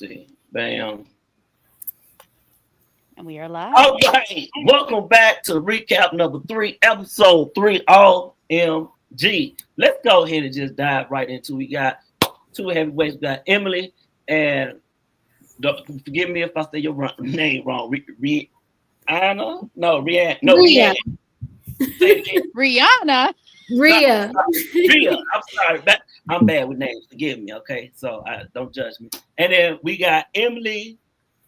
see. Bam. And we are live. All right. Welcome back to recap number 3, episode 3, OMG. Let's go ahead and just dive right into it. We got two heavyweights. We got Emily and forgive me if I say your name wrong. Rihanna? No, Rihanna. No, Rhea. Rihanna. Rhea. Rhea. I'm sorry. I'm bad with names. Forgive me, okay? So don't judge me. And then we got Emily.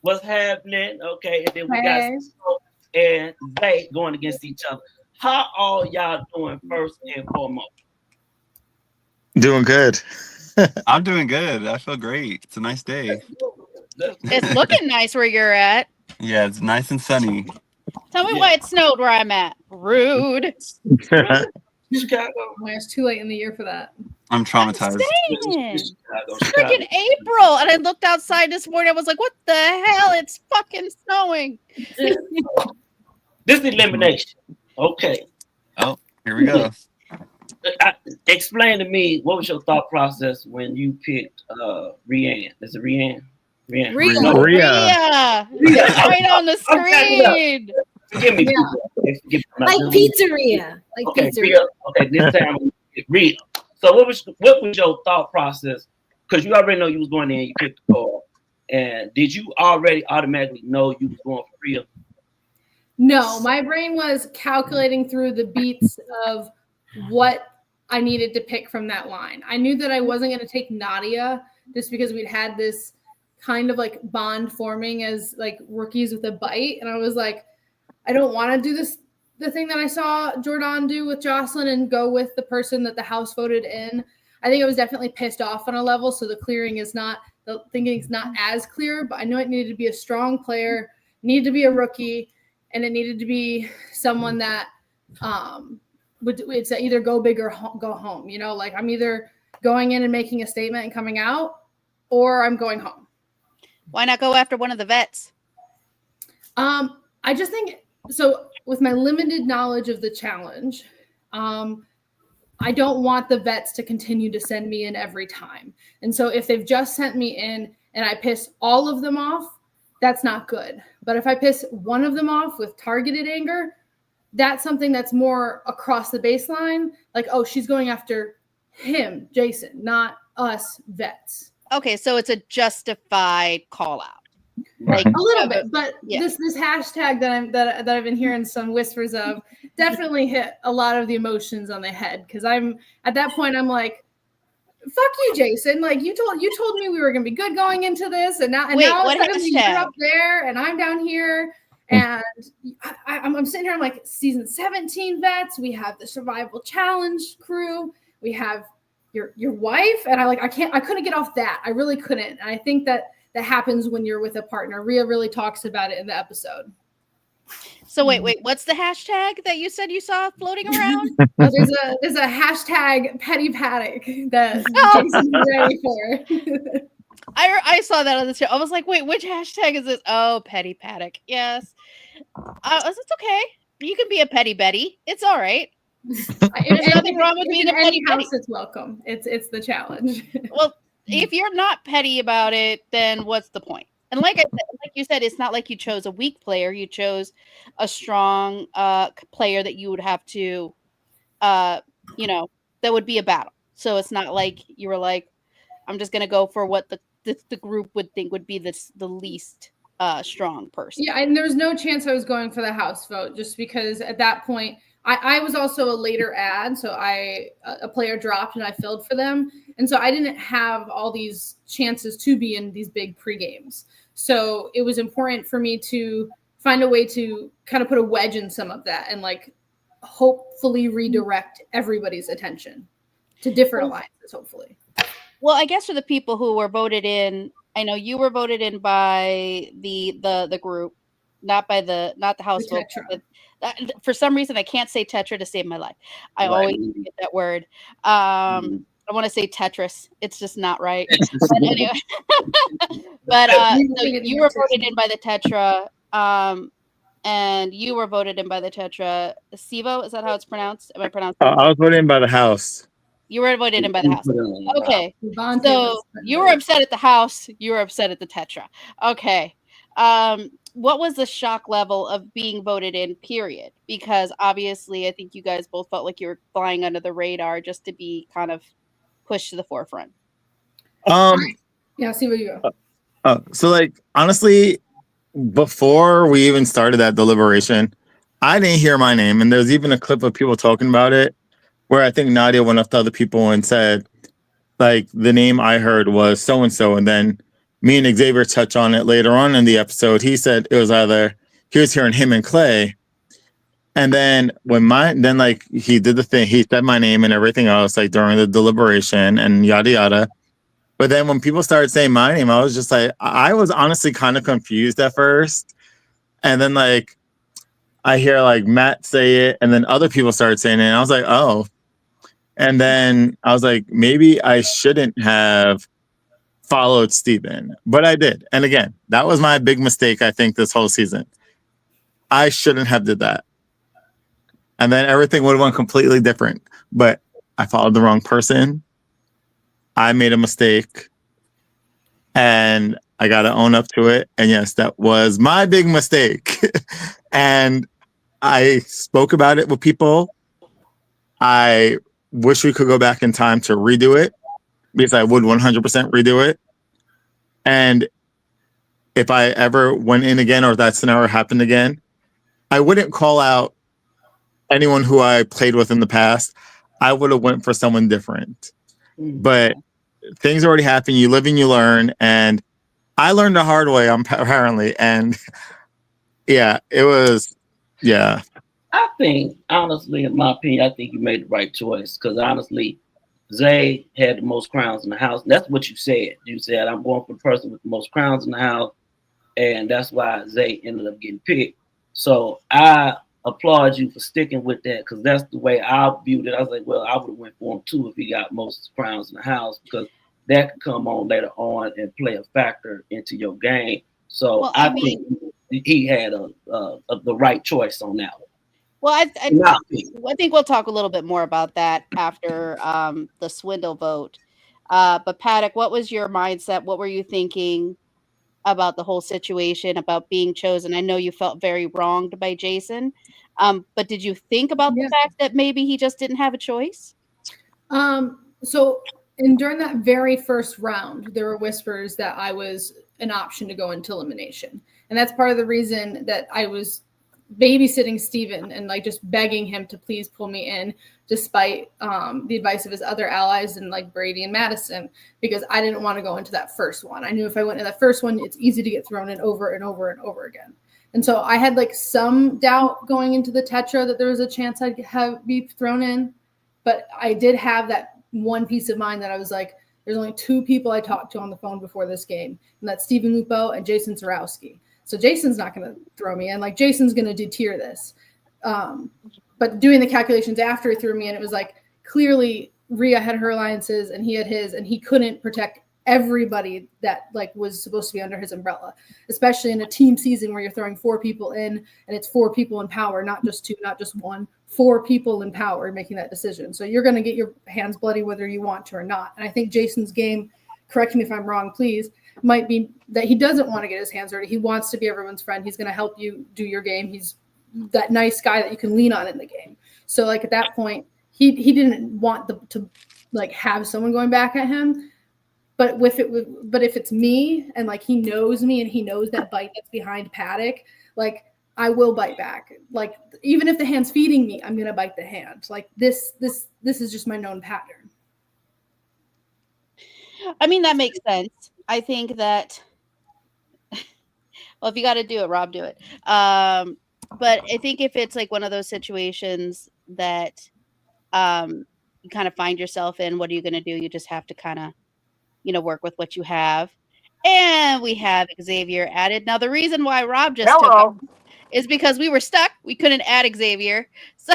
What's happening? Okay. And then we got Snow and Zay going against each other. How are y'all doing first and foremost? Doing good. I'm doing good. I feel great. It's a nice day. It's looking nice where you're at. Yeah, it's nice and sunny. Tell me why it snowed where I'm at. Rude. Chicago. Well, it's too late in the year for that. I'm traumatized. It's freaking April. And I looked outside this morning. I was like, what the hell? It's fucking snowing. This is elimination. Okay. Oh, here we go. Explain to me, what was your thought process when you picked Rihanna? Is it Rihanna? Rhea. Rhea. Right on the screen. Forgive me. Yeah. Like pizzeria. Like okay, pizzeria. Rhea. Okay, this time Rhea. So what was your thought process? Because you already know you was going in, you picked the card. And did you already automatically know you was going for Rhea? No, my brain was calculating through the beats of what I needed to pick from that line. I knew that I wasn't going to take Nadia just because we'd had this kind of like bond forming as like rookies with a bite. And I was like, I don't want to do this, the thing that I saw Jordan do with Jocelyn and go with the person that the house voted in. I think I was definitely pissed off on a level. So the thinking is not as clear, but I knew it needed to be a strong player, needed to be a rookie, and it needed to be someone that it's either go big or go home. You know, like I'm either going in and making a statement and coming out, or I'm going home. Why not go after one of the vets? I just think so. With my limited knowledge of the challenge, I don't want the vets to continue to send me in every time. And so if they've just sent me in and I piss all of them off, that's not good. But if I piss one of them off with targeted anger, that's something that's more across the baseline. Like, oh, she's going after him, Jason, not us vets. Okay, so it's a justified call out. Like a little bit, but this hashtag that I've been hearing some whispers of definitely hit a lot of the emotions on the head, because I'm at that point I'm like, fuck you, Jason. Like you told me we were gonna be good going into this, and now what suddenly you're hashtag? up there and I'm down here, and I'm sitting here. I'm like, season 17 vets. We have the survival challenge crew. We have your wife, and I couldn't get off that. I really couldn't. And I think that happens when you're with a partner. Rhea really talks about it in the episode. So wait, what's the hashtag that you said you saw floating around? There's a hashtag petty paddock that Jason's ready for. I saw that on the show. I was like, wait, which hashtag is this? Oh, petty paddock. Yes. It's okay. You can be a petty Betty. It's all right. There's nothing wrong with being a petty Betty. It's welcome. It's the challenge. Well, if you're not petty about it, then what's the point? And like you said, it's not like you chose a weak player. You chose a strong player that you would have to, that would be a battle. So it's not like you were like, I'm just going to go for what the group would think would be the least strong person. Yeah, and there was no chance I was going for the house vote, just because at that point, I was also a later ad, so a player dropped and I filled for them. And so I didn't have all these chances to be in these big pre-games. So it was important for me to find a way to kind of put a wedge in some of that and like hopefully redirect everybody's attention to different alliances, hopefully. Well, I guess for the people who were voted in, I know you were voted in by the group, not the house vote. For some reason, I can't say Tetra to save my life. I always get that word. I want to say Tetris. It's just not right. But anyway, so you were voted in by the Tetra, and you were voted in by the Tetra. Sivo, is that how it's pronounced? Am I pronouncing? I was voted in by the house. You were voted in by the house. Okay. Devontae So was- you were upset at the house. You were upset at the Tetra. Okay. What was the shock level of being voted in, period? Because obviously, I think you guys both felt like you were flying under the radar just to be kind of pushed to the forefront. Yeah, see where you go. So like honestly, before we even started that deliberation, I didn't hear my name, and there's even a clip of people talking about it where I think Nadia went up to other people and said, like, the name I heard was so and so, and then me and Xavier touch on it later on in the episode. He said it was either he was hearing him and Clay, and then like he did the thing, he said my name and everything else, like during the deliberation and yada yada. But then when people started saying my name, I was just like, I was honestly kind of confused at first, and then like I hear like Matt say it, and then other people started saying it, and I was like, oh. And then I was like, maybe I shouldn't have followed Steven, but I did. And again, that was my big mistake, I think, this whole season. I shouldn't have did that. And then everything would have went completely different. But I followed the wrong person. I made a mistake. And I got to own up to it. And yes, that was my big mistake. And I spoke about it with people. I wish we could go back in time to redo it, because I would 100% redo it. And if I ever went in again, or if that scenario happened again, I wouldn't call out anyone who I played with in the past. I would have went for someone different. But things already happened. You live and you learn. And I learned the hard way, apparently. And yeah, it was, yeah. I think, honestly, in my opinion, I think you made the right choice, because honestly, Zay had the most crowns in the house. That's what you said. You said, I'm going for the person with the most crowns in the house, and that's why Zay ended up getting picked. So I applaud you for sticking with that, because that's the way I viewed it. I was like, well, I would have went for him too if he got most crowns in the house, because that could come on later on and play a factor into your game. So well, I think he had the right choice on that one. Well, I think we'll talk a little bit more about that after the swindle vote. But Paddock, what was your mindset? What were you thinking about the whole situation, about being chosen? I know you felt very wronged by Jason, but did you think about the fact that maybe he just didn't have a choice? And during that very first round, there were whispers that I was an option to go into elimination. And that's part of the reason that I was babysitting Steven and like just begging him to please pull me in, despite the advice of his other allies and like Brady and Madison, because I didn't want to go into that first one. I knew if I went into that first one, it's easy to get thrown in over and over and over again. And so I had like some doubt going into the Tetra that there was a chance I'd be thrown in, but I did have that one piece of mind that I was like, there's only two people I talked to on the phone before this game, and that's Steven Lupo and Jason Zarowski. So Jason's not going to throw me in. Like, Jason's going to deter this. But doing the calculations after he threw me in, it was like, clearly Rhea had her alliances and he had his, and he couldn't protect everybody that like was supposed to be under his umbrella, especially in a team season where you're throwing 4 people in and it's 4 people in power, not just 2, not just 1, 4 people in power making that decision. So you're going to get your hands bloody whether you want to or not. And I think Jason's game, correct me if I'm wrong, please, might be that he doesn't want to get his hands dirty. He wants to be everyone's friend. He's going to help you do your game. He's that nice guy that you can lean on in the game. So like at that point, he didn't want to like have someone going back at him. But if it's me and like he knows me and he knows that bite that's behind Paddock, like I will bite back. Like even if the hand's feeding me, I'm gonna bite the hand. Like this is just my known pattern. I mean, that makes sense. I think that, well, if you got to do it, Rob, do it. But I think if it's like one of those situations that you kind of find yourself in, what are you going to do? You just have to kind of, work with what you have. And we have Xavier added. Now, the reason why Rob just took him is because we were stuck. We couldn't add Xavier. So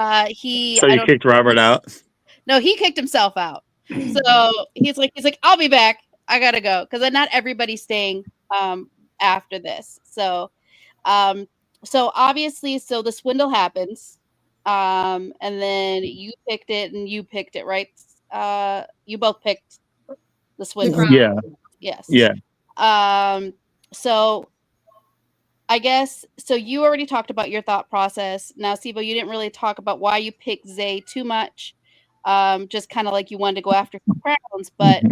So you kicked Robert out? No, he kicked himself out. So he's like, I'll be back. I gotta go, because not everybody's staying after this. So obviously, the swindle happens. And then you picked it, and you picked it, right? You both picked the Swiss. crown. Yeah. Yes. Yeah. So I guess so. You already talked about your thought process. Now, Sibo, you didn't really talk about why you picked Zay too much. Just kind of like you wanted to go after some crowns, but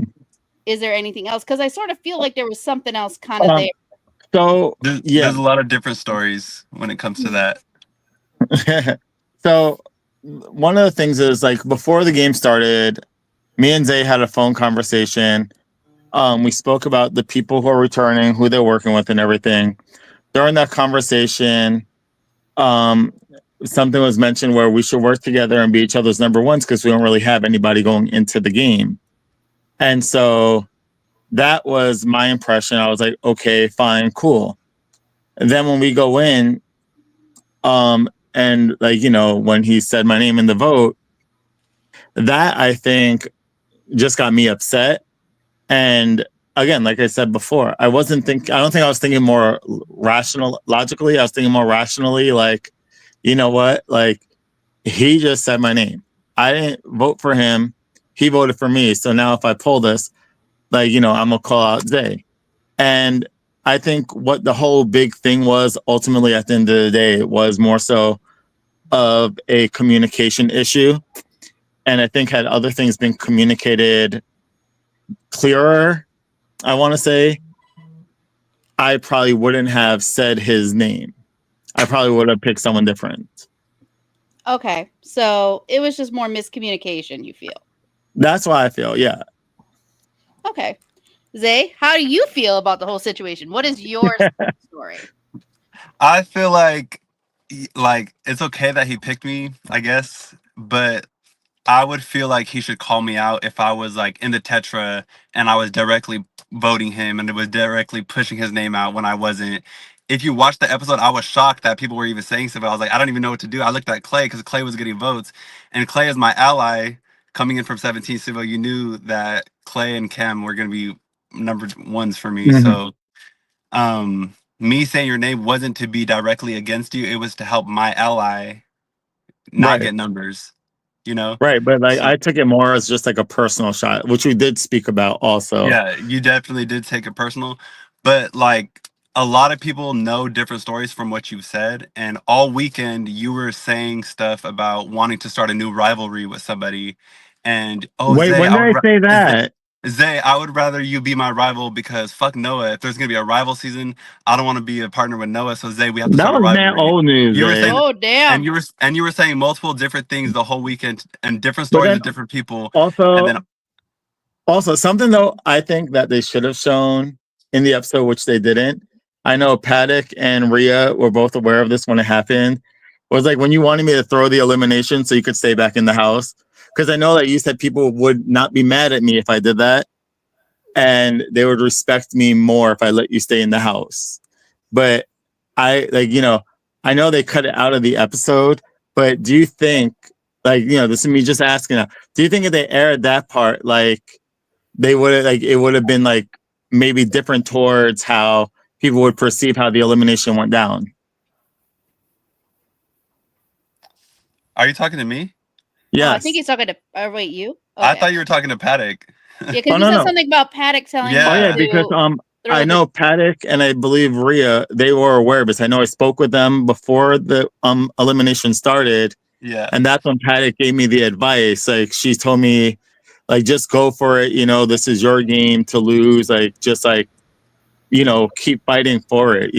is there anything else? Because I sort of feel like there was something else kind of there. So There's a lot of different stories when it comes to that. So one of the things is like before the game started, me and Zay had a phone conversation. We spoke about the people who are returning, who they're working with, and everything. During that conversation, something was mentioned where we should work together and be each other's number ones because we don't really have anybody going into the game. And so that was my impression. I was like, okay, fine, cool. And then when we go in, and like, when he said my name in the vote, that I think just got me upset. And again, like I said before, I don't think I was thinking more logically. I was thinking more rationally, like, you know what? Like, he just said my name. I didn't vote for him. He voted for me. So now if I pull this, like, I'm going to call out Zay. And I think what the whole big thing was ultimately at the end of the day was more so of a communication issue. And I think had other things been communicated clearer, I want to say, I probably wouldn't have said his name. I probably would have picked someone different. Okay. So it was just more miscommunication, you feel? That's why I feel, yeah. Okay. Zay, how do you feel about the whole situation? What is your story? I feel like it's okay that he picked me, I guess, but I would feel like he should call me out if I was like in the Tetra and I was directly voting him and it was directly pushing his name out when I wasn't. If you watch the episode, I was shocked that people were even saying stuff. I was like, I don't even know what to do. I looked at Clay because Clay was getting votes, and Clay is my ally coming in from 17 Civil. You knew that Clay and Cam were going to be number ones for me. Mhm. So, me saying your name wasn't to be directly against you. It was to help my ally not Right. get numbers, you know? Right. But like, So, I took it more as just like a personal shot, which we did speak about also. yeah, you definitely did take it personal. But like a lot of people know different stories from what you've said. And all weekend you were saying stuff about wanting to start a new rivalry with somebody. And Wait, Zay, when did I say that? Zay, I would rather you be my rival because fuck Noah. If there's gonna be a rival season, I don't want to be a partner with Noah. So Zay, we have to That start a was mad rivalry. old news, You were eh? saying, Oh, damn. and you were saying multiple different things the whole weekend and different But stories then with different people. And then also something though, I think that they should have shown in the episode, which they didn't. I know Paddock and Rhea were both aware of this when it happened. Was like when you wanted me to throw the elimination so you could stay back in the house. Because I know that you said people would not be mad at me if I did that. And they would respect me more if I let you stay in the house. But I I know they cut it out of the episode, but do you think, like, this is me just asking now, do you think if they aired that part, like, they would have, like, it would have been like maybe different towards how people would perceive how the elimination went down? are you talking to me? Yes. Oh, I think he's talking to. Wait, you? I Okay. thought you were talking to Paddock. Yeah, because you said something about Paddock telling Yeah. Oh yeah, you because to throw I the- know Paddock and I believe Rhea, they were aware of this. I know I spoke with them before the elimination started. Yeah. And that's when Paddock gave me the advice. Like, she told me, like, just go for it. This is your game to lose. Like, just like, keep fighting for it.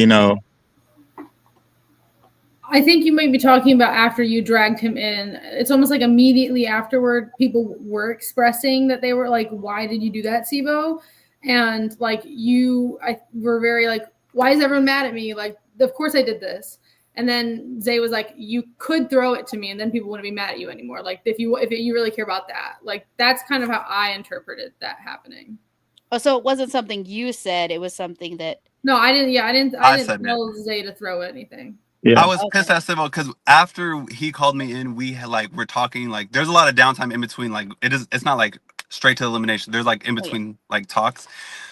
I think you might be talking about after you dragged him in. It's almost like immediately afterward, people were expressing that they were like, why did you do that, Sibo? And like were very like, why is everyone mad at me? Like, of course I did this. And then Zay was like, you could throw it to me and then people wouldn't be mad at you anymore. Like if you really care about that, like that's kind of how I interpreted that happening. Oh, so it wasn't something you said. It was something that. No, I didn't. Yeah, I didn't tell Zay to throw anything. Yeah. I was pissed at Civil because after he called me in, we're talking, like, there's a lot of downtime in between. Like, it's not like straight to elimination. There's like in between like talks.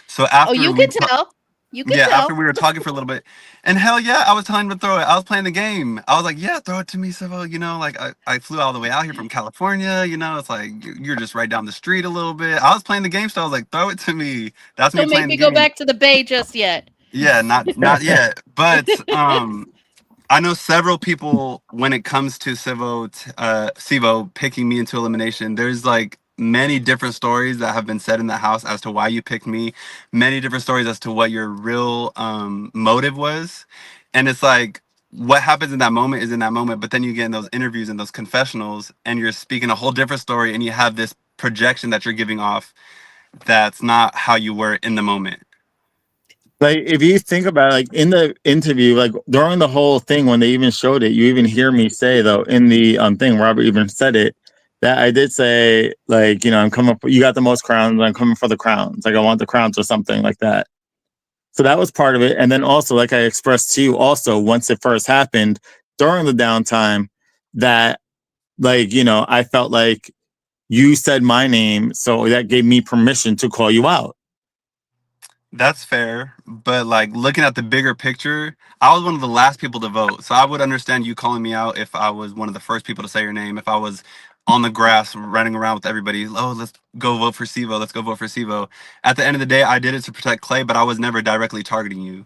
So after you can tell. You can Yeah, tell. after we were talking for a little bit. And hell yeah, I was telling him to throw it. I was playing the game. I was like, yeah, throw it to me, Sivo. You know, like I flew all the way out here from California. You know, it's like you're just right down the street a little bit. I was playing the game, so I was like, throw it to me. That's me Don't make playing the me go game. back to the Bay just yet. Yeah, not yet. But I know several people when it comes to Sivo picking me into elimination. There's like many different stories that have been said in the house as to why you picked me. Many different stories as to what your real motive was, and it's like what happens in that moment is in that moment. But then you get in those interviews and those confessionals, and you're speaking a whole different story, and you have this projection that you're giving off that's not how you were in the moment. Like if you think about it, like in the interview, like during the whole thing when they even showed it, you even hear me say though in the thing, Robert even said it, that I did say like, I'm coming for, you got the most crowns, I'm coming for the crowns, like I want the crowns or something like that. So that was part of it. And then also, like I expressed to you also, once it first happened during the downtime, that like, I felt like you said my name, so that gave me permission to call you out. That's fair, but like looking at the bigger picture, I was one of the last people to vote. So I would understand you calling me out if I was one of the first people to say your name. If I was on the grass running around with everybody, oh, let's go vote for Sivo. Let's go vote for Sivo. At the end of the day, I did it to protect Clay, but I was never directly targeting you.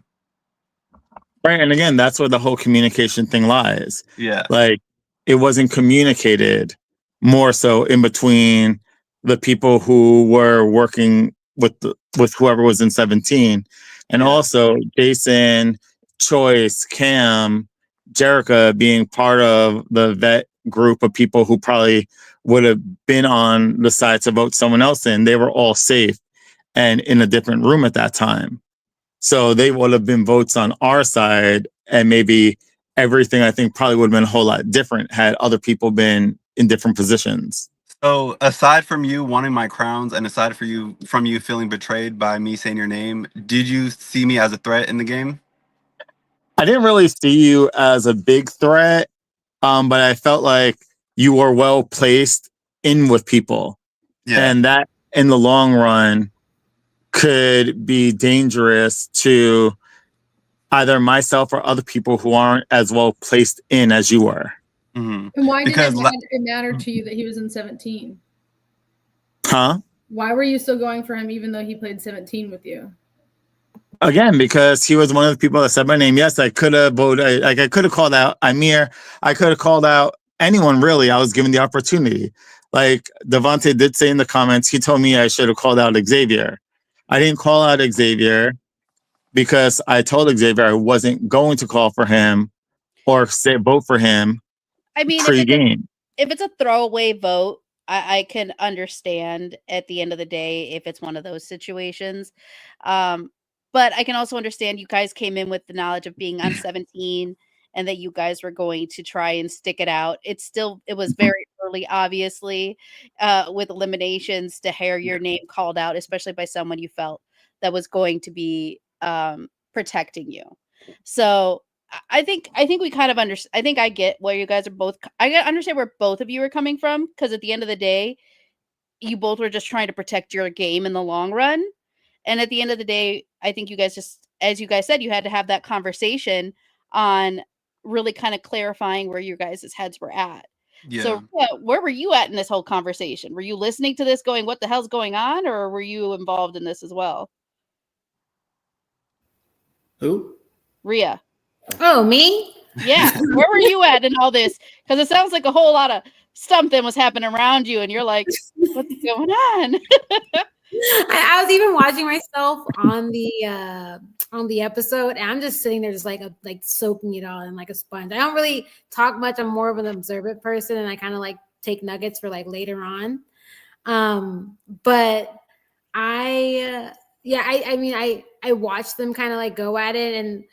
Right. And again, that's where the whole communication thing lies. Yeah. Like it wasn't communicated more so in between the people who were working with whoever was in 17. And Yeah. also Jason, Choice, Cam, Jerica being part of the vet group of people who probably would have been on the side to vote someone else in. They were all safe and in a different room at that time. So they would have been votes on our side, and maybe everything I think probably would have been a whole lot different had other people been in different positions. So aside from you wanting my crowns and aside from you feeling betrayed by me saying your name, did you see me as a threat in the game? I didn't really see you as a big threat, but I felt like you were well placed in with people. Yeah. And that in the long run could be dangerous to either myself or other people who aren't as well placed in as you were. Mm-hmm. And why Because did it matter to you that he was in 17? Huh? Why were you still going for him even though he played 17 with you? Again, because he was one of the people that said my name. Yes, I could have voted. Like I could have called out Amir. I could have called out anyone really. I was given the opportunity. Like Devontae did say in the comments, he told me I should have called out Xavier. I didn't call out Xavier because I told Xavier I wasn't going to call for him or say vote for him. I mean, pre-game. If it's a throwaway vote, I can understand at the end of the day if it's one of those situations. But I can also understand you guys came in with the knowledge of being on 17 and that you guys were going to try and stick it out. It was very early, obviously, with eliminations to hear your name called out, especially by someone you felt that was going to be protecting you. So I think we kind of understand. I think I get where you guys are both. I understand where both of you are coming from because at the end of the day, you both were just trying to protect your game in the long run. And at the end of the day, I think you guys just, as you guys said, you had to have that conversation on really kind of clarifying where your guys' heads were at. Yeah. So where were you at in this whole conversation? Were you listening to this going, what the hell's going on? Or were you involved in this as well? Who? Rhea. Oh, me? Yeah. Where were you at in all this? Because it sounds like a whole lot of something was happening around you and you're like, what's going on? I was even watching myself on the episode, and I'm just sitting there, just like soaking it all in like a sponge. I don't really talk much. I'm more of an observant person, and I kind of like take nuggets for like later on. But I mean, I watched them kind of like go at it, and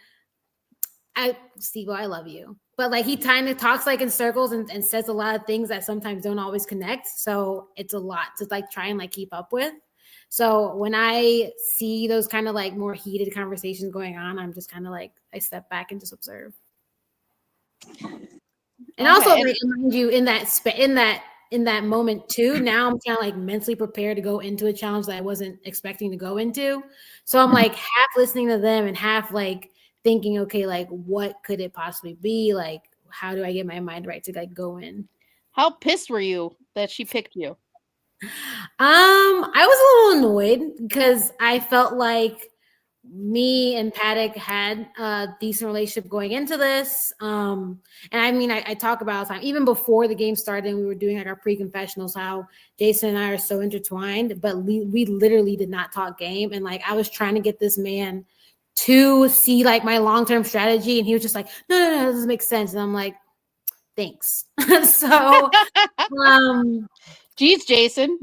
Steve, I love you. But like he kind of talks like in circles and says a lot of things that sometimes don't always connect. So it's a lot to like try and like keep up with. So when I see those kind of like more heated conversations going on, I'm just kind of like, I step back and just observe. And also, like, mind you, in that in that moment too. Now I'm kind of like mentally prepared to go into a challenge that I wasn't expecting to go into. So I'm like half listening to them and half like thinking, okay, like what could it possibly be? Like, how do I get my mind right to like go in? How pissed were you that she picked you? I was a little annoyed because I felt like me and Paddock had a decent relationship going into this. And I mean, I talk about all the time, even before the game started and we were doing like our pre-confessionals, how Jason and I are so intertwined, but we literally did not talk game. And like, I was trying to get this man to see like my long-term strategy. And he was just like, no, that doesn't make sense. And I'm like, thanks. So, Geez, Jason.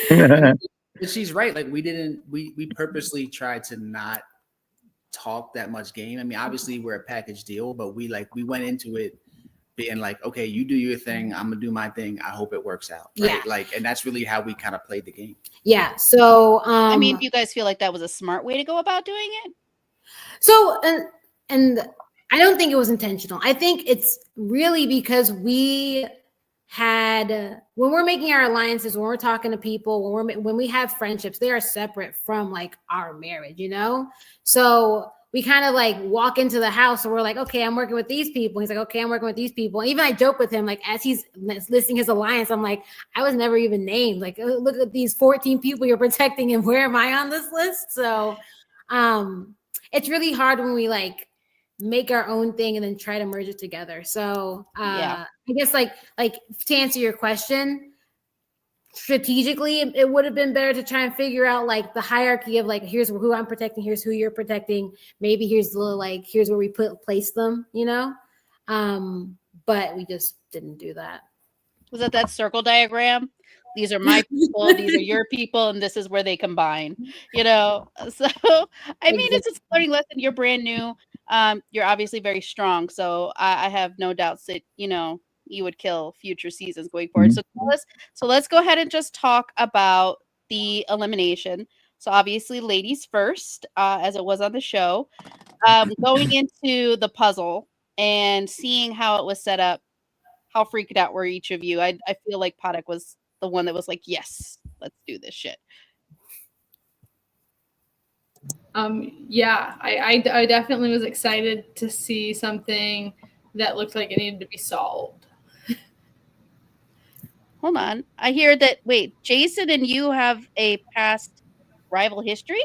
But she's right. Like we purposely tried to not talk that much game. I mean, obviously we're a package deal, but we went into it being like, okay, you do your thing, I'm gonna do my thing. I hope it works out. Right? Yeah. Like, and that's really how we kind of played the game. Yeah. So I mean, do you guys feel like that was a smart way to go about doing it? So and I don't think it was intentional. I think it's really because we had when we're making our alliances, when we're talking to people, when we have friendships, they are separate from like our marriage, you know? So we kind of like walk into the house and we're like, okay, I'm working with these people. He's like, okay, I'm working with these people. And even I joke with him, like as he's listing his alliance, I'm like, I was never even named. Like, look at these 14 people you're protecting and where am I on this list? So it's really hard when we like make our own thing and then try to merge it together. So I guess like to answer your question, strategically it would have been better to try and figure out like the hierarchy of like, here's who I'm protecting, here's who you're protecting, maybe here's the like, here's where we place them, you know? But we just didn't do that. Was that circle diagram? These are my people, these are your people, and this is where they combine, you know? So, I mean, it's a learning lesson. You're brand new. You're obviously very strong. So I have no doubts that, you know, you would kill future seasons going forward. So let's go ahead and just talk about the elimination. So obviously ladies first, as it was on the show, going into the puzzle and seeing how it was set up. How freaked out were each of you? I feel like Paddock was the one that was like, yes, let's do this shit. Yeah, I definitely was excited to see something that looked like it needed to be solved. Hold on. I hear that, wait, Jason and you have a past rival history?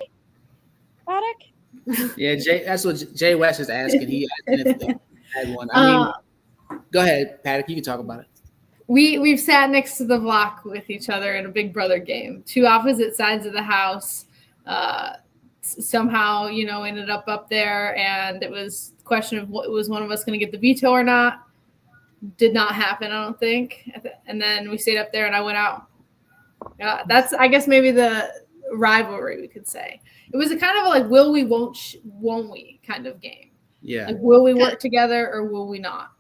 Paddock? Yeah, that's what Jay West is asking. He had one. I mean, go ahead, Paddock, you can talk about it. We've sat next to the block with each other in a Big Brother game, two opposite sides of the house. Somehow, you know, ended up there, and it was a question of what was one of us going to get the veto or not. Did not happen, I don't think. And then we stayed up there, and I went out. That's, I guess, maybe the rivalry we could say. It was a kind of like will we, won't we kind of game. Yeah. Like, will we work together or will we not?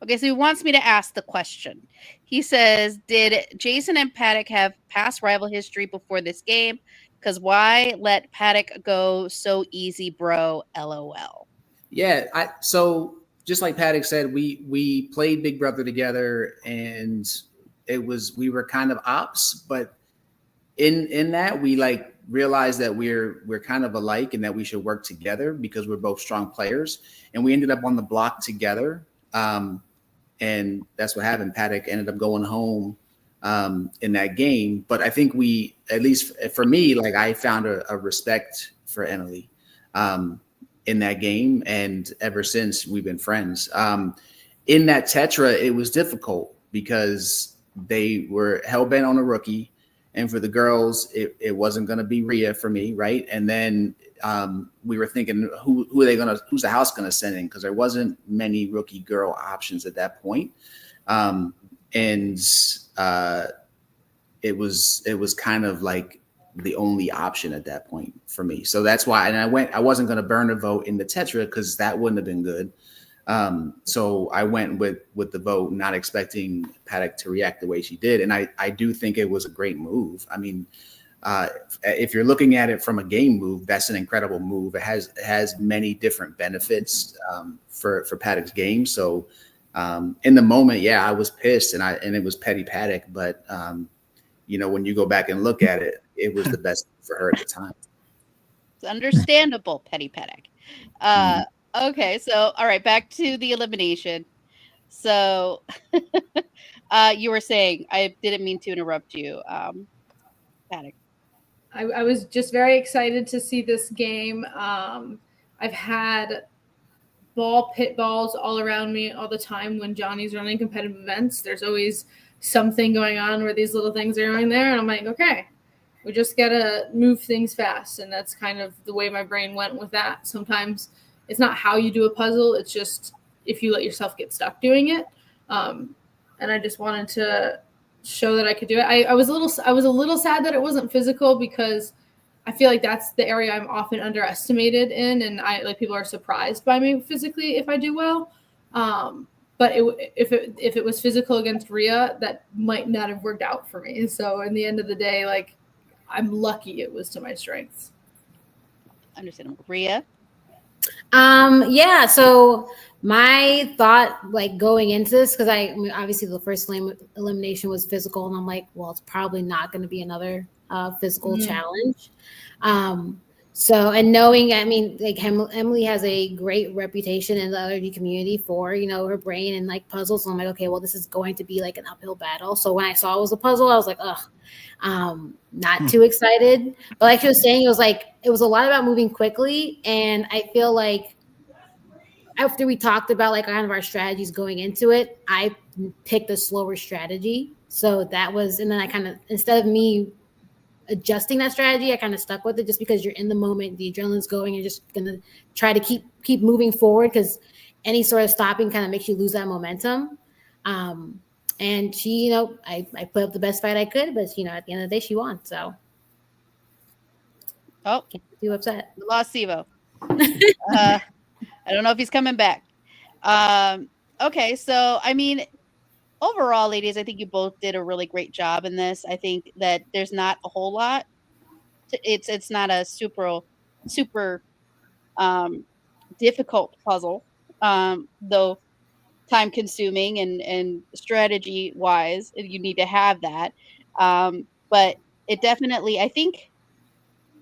Okay, so he wants me to ask the question. He says, did Jason and Paddock have past rival history before this game? Because why let Paddock go so easy, bro? LOL. Yeah, so just like Paddock said, we played Big Brother together, and we were kind of ops, but in that we like realized that we're kind of alike and that we should work together because we're both strong players, and we ended up on the block together. And that's what happened. Paddock ended up going home in that game. But I think we, at least for me, like I found a respect for Emily in that game. And ever since we've been friends. In that Tetra, it was difficult because they were hell-bent on a rookie. And for the girls, it wasn't going to be Rhea for me, right? And then we were thinking, who's the house gonna send in? Because there wasn't many rookie girl options at that point, and it was kind of like the only option at that point for me. So that's why, and I wasn't gonna burn a vote in the Tetra because that wouldn't have been good. So I went with the vote, not expecting Paddock to react the way she did, and I do think it was a great move. I mean. If you're looking at it from a game move, that's an incredible move. It has many different benefits for Paddock's game. So In the moment, yeah, I was pissed, and it was petty Paddock. But when you go back and look at it, it was the best for her at the time. It's understandable, petty Paddock. Okay, so all right, back to the elimination. So you were saying, I didn't mean to interrupt you, Paddock. I was just very excited to see this game. I've had pit balls all around me all the time when Johnny's running competitive events. There's always something going on where these little things are going there. And I'm like, okay, we just got to move things fast. And that's kind of the way my brain went with that. Sometimes it's not how you do a puzzle. It's just if you let yourself get stuck doing it. And I just wanted to show that I could do it. I was a little sad that it wasn't physical, because I feel like that's the area I'm often underestimated in, and people are surprised by me physically if I do well. But if it was physical against Rhea, that might not have worked out for me. So in the end of the day, like, I'm lucky it was to my strengths. Understandable. Rhea? Yeah, so my thought, like, going into this, because obviously the first elimination was physical, and I'm like, well, it's probably not going to be another physical challenge. So, and knowing, I mean, like, Emily has a great reputation in the LRG community for, her brain and like puzzles. So I'm like, okay, well, this is going to be like an uphill battle. So when I saw it was a puzzle, I was like, not too excited. But like she was saying, it was a lot about moving quickly. And I feel like after we talked about like kind of our strategies going into it, I picked a slower strategy. So that was, and then I kind of, instead of me adjusting that strategy, I kind of stuck with it just because you're in the moment, the adrenaline's going, and just gonna try to keep moving forward, because any sort of stopping kind of makes you lose that momentum. And she, I put up the best fight I could, but at the end of the day, she won. So can't be too upset. We lost Sivo. I don't know if he's coming back. Okay, so I mean, overall, ladies, I think you both did a really great job in this. I think that there's not a whole lot. It's not a super difficult puzzle, though time consuming and strategy wise, you need to have that. But it definitely, I think,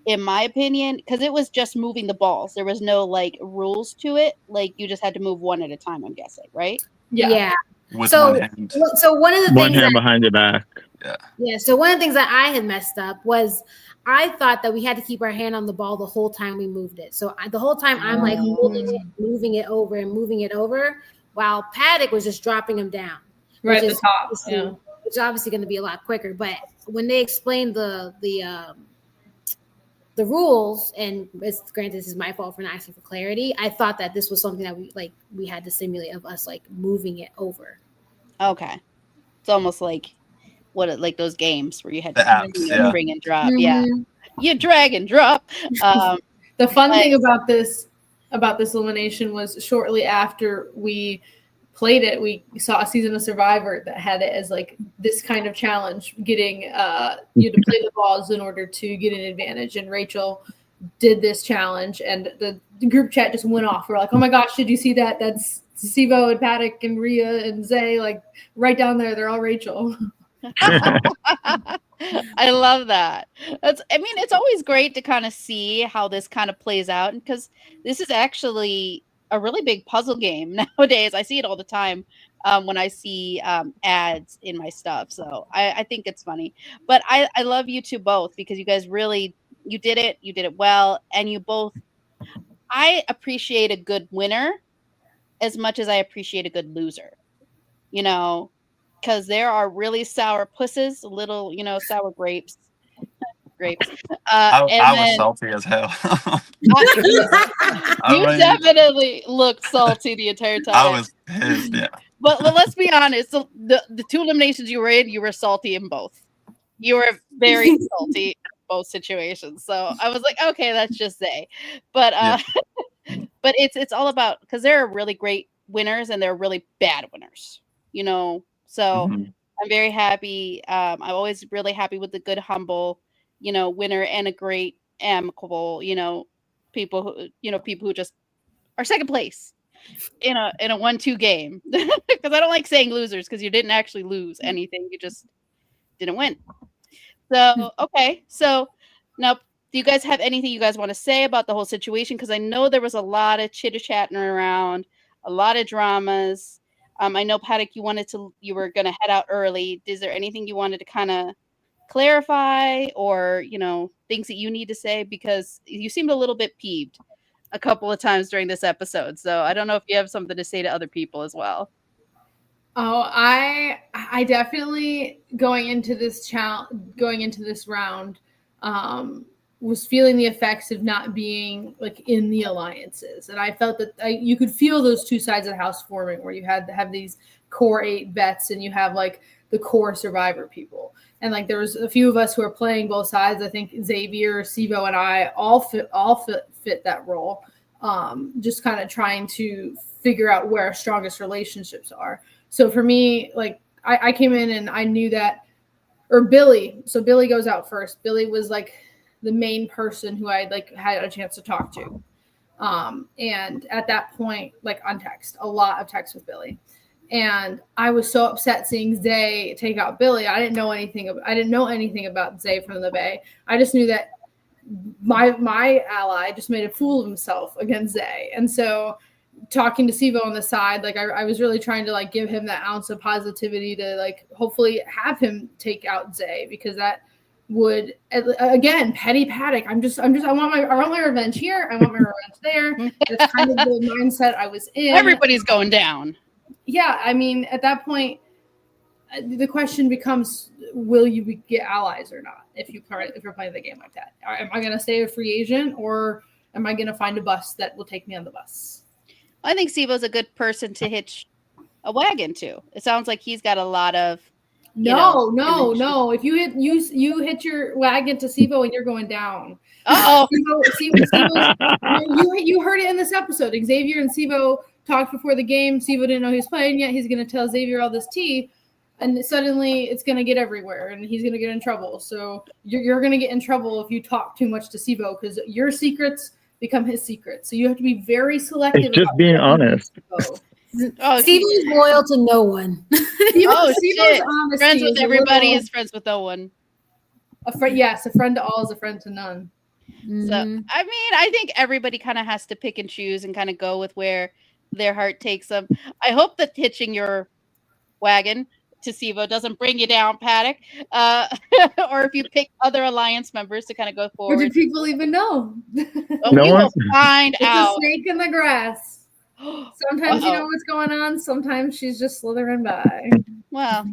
in my opinion, because it was just moving the balls, there was no like rules to it. Like, you just had to move one at a time, I'm guessing, right? Yeah. With one hand. So one of the One things hand behind your back. Yeah. So one of the things that I had messed up was I thought that we had to keep our hand on the ball the whole time we moved it. So the whole time I'm like holding it, moving it over, while Paddock was just dropping him down. Right at the top. Which is obviously going to be a lot quicker. But when they explained the rules, and it's granted this is my fault for not asking for clarity, I thought that this was something that we had to simulate of us like moving it over. Okay. It's almost like like those games where you had The to apps, bring and drop. Yeah. You drag and drop. The fun thing about this elimination was shortly after we played it, we saw a season of Survivor that had it as like this kind of challenge, getting you to play the balls in order to get an advantage. And Rachel did this challenge, and the group chat just went off. We're like, oh my gosh, did you see that? That's Sivo and Paddock and Rhea and Zay, like right down there. They're all Rachel. I love that. It's always great to kind of see how this kind of plays out, because this is actually a really big puzzle game nowadays. I see it all the time when I see ads in my stuff. So I think it's funny. But I love you two both, because you guys really, you did it well. And you both, I appreciate a good winner as much as I appreciate a good loser, because there are really sour pusses, little, sour grapes. I was salty as hell. You definitely looked salty the entire time. I was pissed, yeah. But let's be honest. The two eliminations you were in, you were salty in both. You were very salty in both situations. So I was like, okay, that's just Zay. But but it's all about, because there are really great winners and there are really bad winners. So I'm very happy. I'm always really happy with the good, humble, winner, and a great, amicable, people who just are second place. in a 1-2 game, because I don't like saying losers because you didn't actually lose anything. You just didn't win. So okay, so now do you guys have anything you guys want to say about the whole situation? Because I know there was a lot of chitter chatting around, a lot of dramas. I know Paddock, you were gonna head out early. Is there anything you wanted to kind of clarify, or things that you need to say? Because you seemed a little bit peeved a couple of times during this episode. So I don't know if you have something to say to other people as well. Oh, I definitely going into this round, was feeling the effects of not being like in the alliances, and I felt that you could feel those two sides of the house forming, where you had to have these core 8 vets, and you have like the core survivor people, and like there was a few of us who are playing both sides. I think Xavier, Sivo, and I all fit that role. Just kind of trying to figure out where our strongest relationships are. So for me, like I came in and I knew that, or Billy. So Billy goes out first. Billy was like the main person who I like had a chance to talk to. And at that point, like on text, a lot of text with Billy. And I was so upset seeing Zay take out Billy. I didn't know anything about Zay from the Bay. I just knew that my ally just made a fool of himself against Zay. And so talking to Sivo on the side, like I was really trying to like give him that ounce of positivity to like hopefully have him take out Zay, because that would, again, petty Paddock. I want my revenge here. I want my revenge there. That's kind of the mindset I was in. Everybody's going down. Yeah, I mean, at that point, the question becomes: will you get allies or not if you're playing the game like that? Am I going to stay a free agent, or am I going to find a bus that will take me on the bus? I think Sivo's a good person to hitch a wagon to. It sounds like he's got a lot of No. If you hit your wagon to Sivo and you're going down. Uh-oh. You heard it in this episode. Xavier and Sivo talked before the game. Sivo didn't know he was playing yet. He's going to tell Xavier all this tea, and suddenly it's going to get everywhere, and he's going to get in trouble. So you're going to get in trouble if you talk too much to Sivo, because your secrets become his secrets. So you have to be very selective. It's just being honest. Stevie's loyal to no one. Shit. Friends with everybody is friends with no one. A friend to all is a friend to none. So, I mean, I think everybody kind of has to pick and choose and kind of go with where their heart takes them. I hope that hitching your wagon to Sivo doesn't bring you down, Paddock. Or if you pick other alliance members to kind of go forward. Or do people even know? Well, we will find out. It's a snake in the grass. Sometimes you know what's going on. Sometimes she's just slithering by. Well,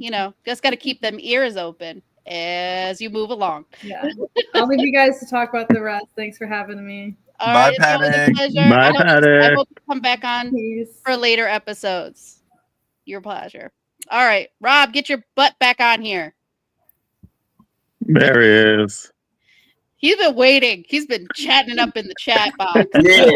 just got to keep them ears open as you move along. Yeah. I'll leave you guys to talk about the rest. Thanks for having me. All Bye, right, Paddock. Bye, Paddock. I hope you come back on for later episodes. Your pleasure. All right, Rob, get your butt back on here. There he is. He's been waiting. He's been chatting up in the chat box. Yeah,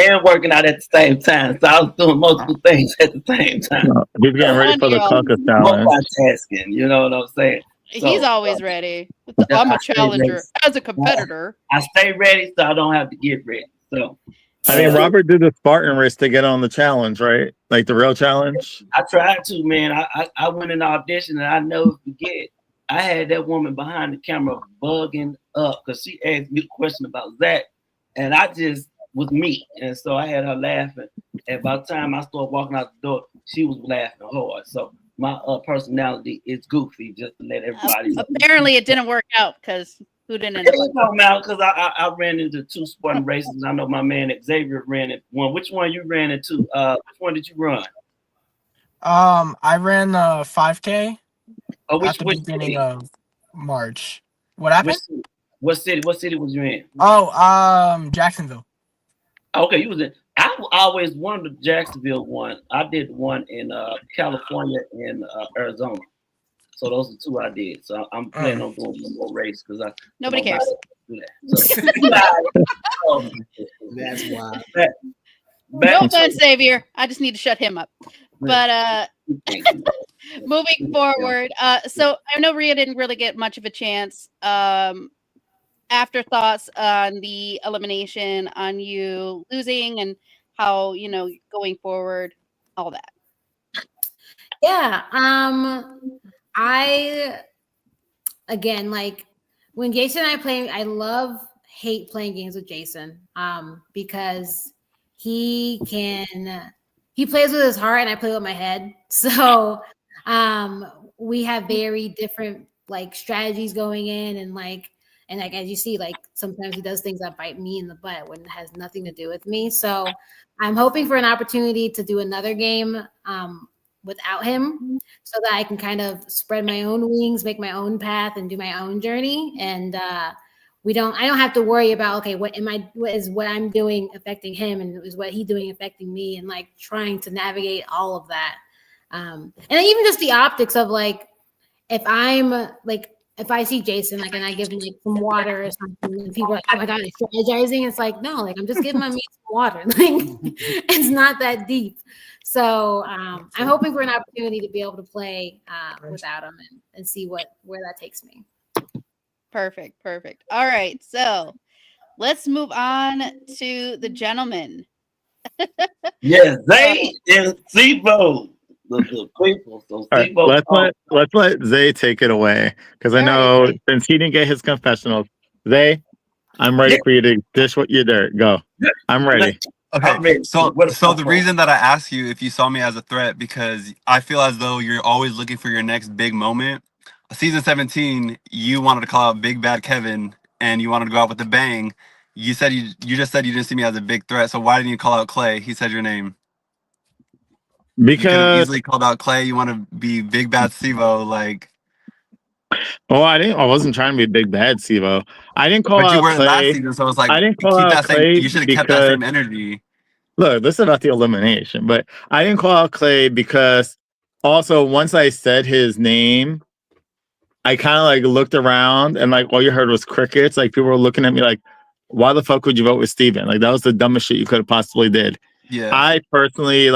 and working out at the same time. So I was doing multiple things at the same time. He's getting ready for the caucus challenge. Multitasking, you know what I'm saying? He's always ready. I'm a challenger as a competitor. I stay ready, so I don't have to get ready. So I mean, Robert did the Spartan race to get on the challenge, right? Like the real challenge. I tried to, man. I went in the audition, and I never forget. I had that woman behind the camera bugging up because she asked me a question about Zach, and I just was me, and so I had her laughing. And by the time I started walking out the door, she was laughing hard. So my personality is goofy, just to let everybody know. Apparently, it didn't work out because who didn't end up? Because I ran into 2 Spartan races. I know my man Xavier ran it one. Which one you ran into? Which one did you run? I ran the 5K. Oh, at the beginning of March. What happened? What city was you in? Oh, Jacksonville. Okay, you was in. I always wanted the Jacksonville one. I did one in California and Arizona. So those are 2 I did. So I'm planning on doing one more race because nobody cares. So, That's wild. No offense, Xavier. I just need to shut him up. But moving forward, so I know Rhea didn't really get much of a chance. Afterthoughts on the elimination, on you losing and how going forward, all that. Yeah. I again, like when Jason and I play, I hate playing games with Jason. Because he plays with his heart and I play with my head. So we have very different like strategies going in, and like as you see, like sometimes he does things that bite me in the butt when it has nothing to do with me. So I'm hoping for an opportunity to do another game without him, so that I can kind of spread my own wings, make my own path, and do my own journey. And I don't have to worry about, okay, what is what I'm doing affecting him, and is what he's doing affecting me, and like trying to navigate all of that. And even just the optics of like, if I see Jason, like, and I give him like some water or something, and people are like, oh my God, he's strategizing. It's like, no, like I'm just giving my meat some water. Like it's not that deep. So I'm hoping for an opportunity to be able to play without him and see where that takes me. Perfect. All right, so let's move on to the gentleman. Yes, Zay and Sibo, the people. So All right, Sibo, let's let Zay take it away, because I All know right. since he didn't get his confessionals, Zay, I'm ready for you to dish what you dirt. Go. I'm ready. Okay, I'm ready. so What is my the fault? reason that I asked you if you saw me as a threat, because I feel as though you're always looking for your next big moment. Season 17, you wanted to call out Big Bad Kevin, and you wanted to go out with a bang. You said you just said you didn't see me as a big threat, so why didn't you call out Clay? He said your name. You could have Because easily called out Clay. You want to be Big Bad Sivo, like. I wasn't trying to be big bad, Sivo. I didn't call But you out were last Clay. season, so it's like I didn't call keep out that same. Clay You should have kept that because same energy. look, this is about the elimination, but I didn't call out Clay because also once I said his name, I kind of like looked around and like all you heard was crickets. Like people were looking at me like, why the fuck would you vote with Steven? Like that was the dumbest shit you could have possibly did. Yeah. I personally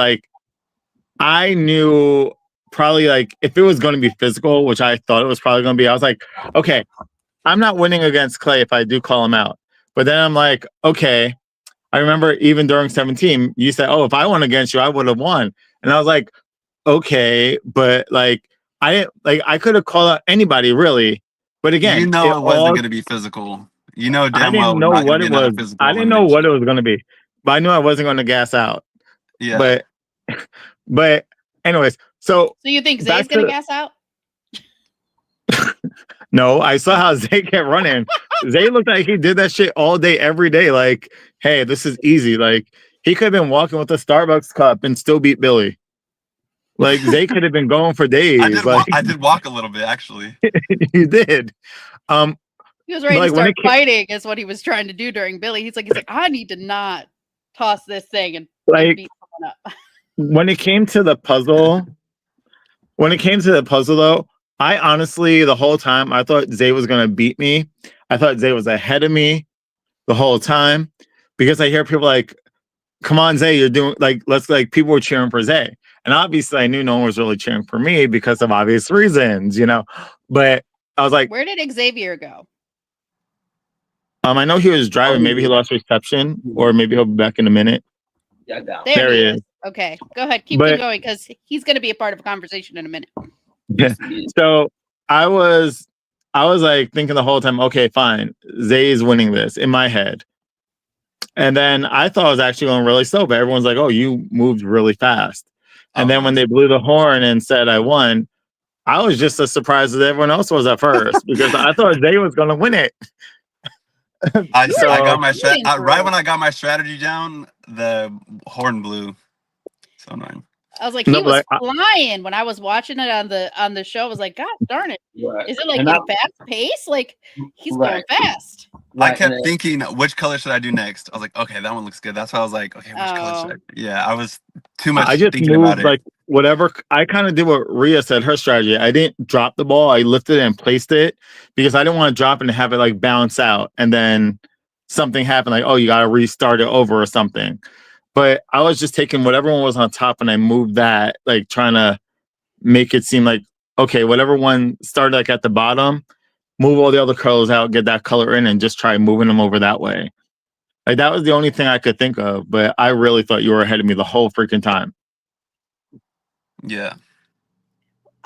I knew probably like if it was going to be physical, which I thought it was probably going to be, I was like, okay, I'm not winning against Clay if I do call him out. But then I'm like, okay, I remember even during 17, you said, oh, if I won against you, I would have won. And I was like, okay, but like, I could have called out anybody really. But again, You know it wasn't going to be physical. You know I damn well didn't it was know not going what to be it another was. physical I didn't know what it elimination. was going to be, but I knew I wasn't going to gas out. Yeah. But anyways, so you think back Zay's gonna to- gas out? No, I saw how Zay kept running. Zay looked like he did that shit all day, every day. Like, hey, this is easy. Like, he could have been walking with a Starbucks cup and still beat Billy. Like, Zay could have been going for days. I did walk a little bit, actually. He did. He was ready like, to start fighting, is what he was trying to do during Billy. He's like, I need to not toss this thing and beat someone up. When it came to the puzzle, though, I honestly, the whole time, I thought Zay was going to beat me. I thought Zay was ahead of me the whole time because I hear people like, come on, Zay, you're doing people were cheering for Zay. And obviously I knew no one was really cheering for me because of obvious reasons, but I was like, where did Xavier go? I know he was driving. Maybe he lost reception or maybe he'll be back in a minute. Yeah, there he is. Okay, go ahead. Keep going because he's going to be a part of a conversation in a minute. Yeah. So I was like thinking the whole time, okay, fine. Zay's winning this in my head. And then I thought I was actually going really slow, but everyone's like, oh, you moved really fast. And then when they blew the horn and said I won, I was just as surprised as everyone else was at first because I thought Zay was going to win it. I got my right when I got my strategy down, the horn blew. So annoying. I was like, he was flying when I was watching it on the show. I was like, God darn it! Right. Is it like a fast pace? Like he's going fast. I kept thinking, which color should I do next? I was like, okay, that one looks good. That's why I was like, okay, which color should I? Yeah, I was too much. I just thinking moved about it. like whatever. I kind of did what Rhea said. Her strategy. I didn't drop the ball. I lifted it and placed it because I didn't want to drop it and have it like bounce out and then something happened. Like, oh, you got to restart it over or something. But I was just taking whatever one was on top and I moved that, like trying to make it seem like, okay, whatever one started like at the bottom, move all the other colors out, get that color in and just try moving them over that way. Like that was the only thing I could think of. But I really thought you were ahead of me the whole freaking time. Yeah.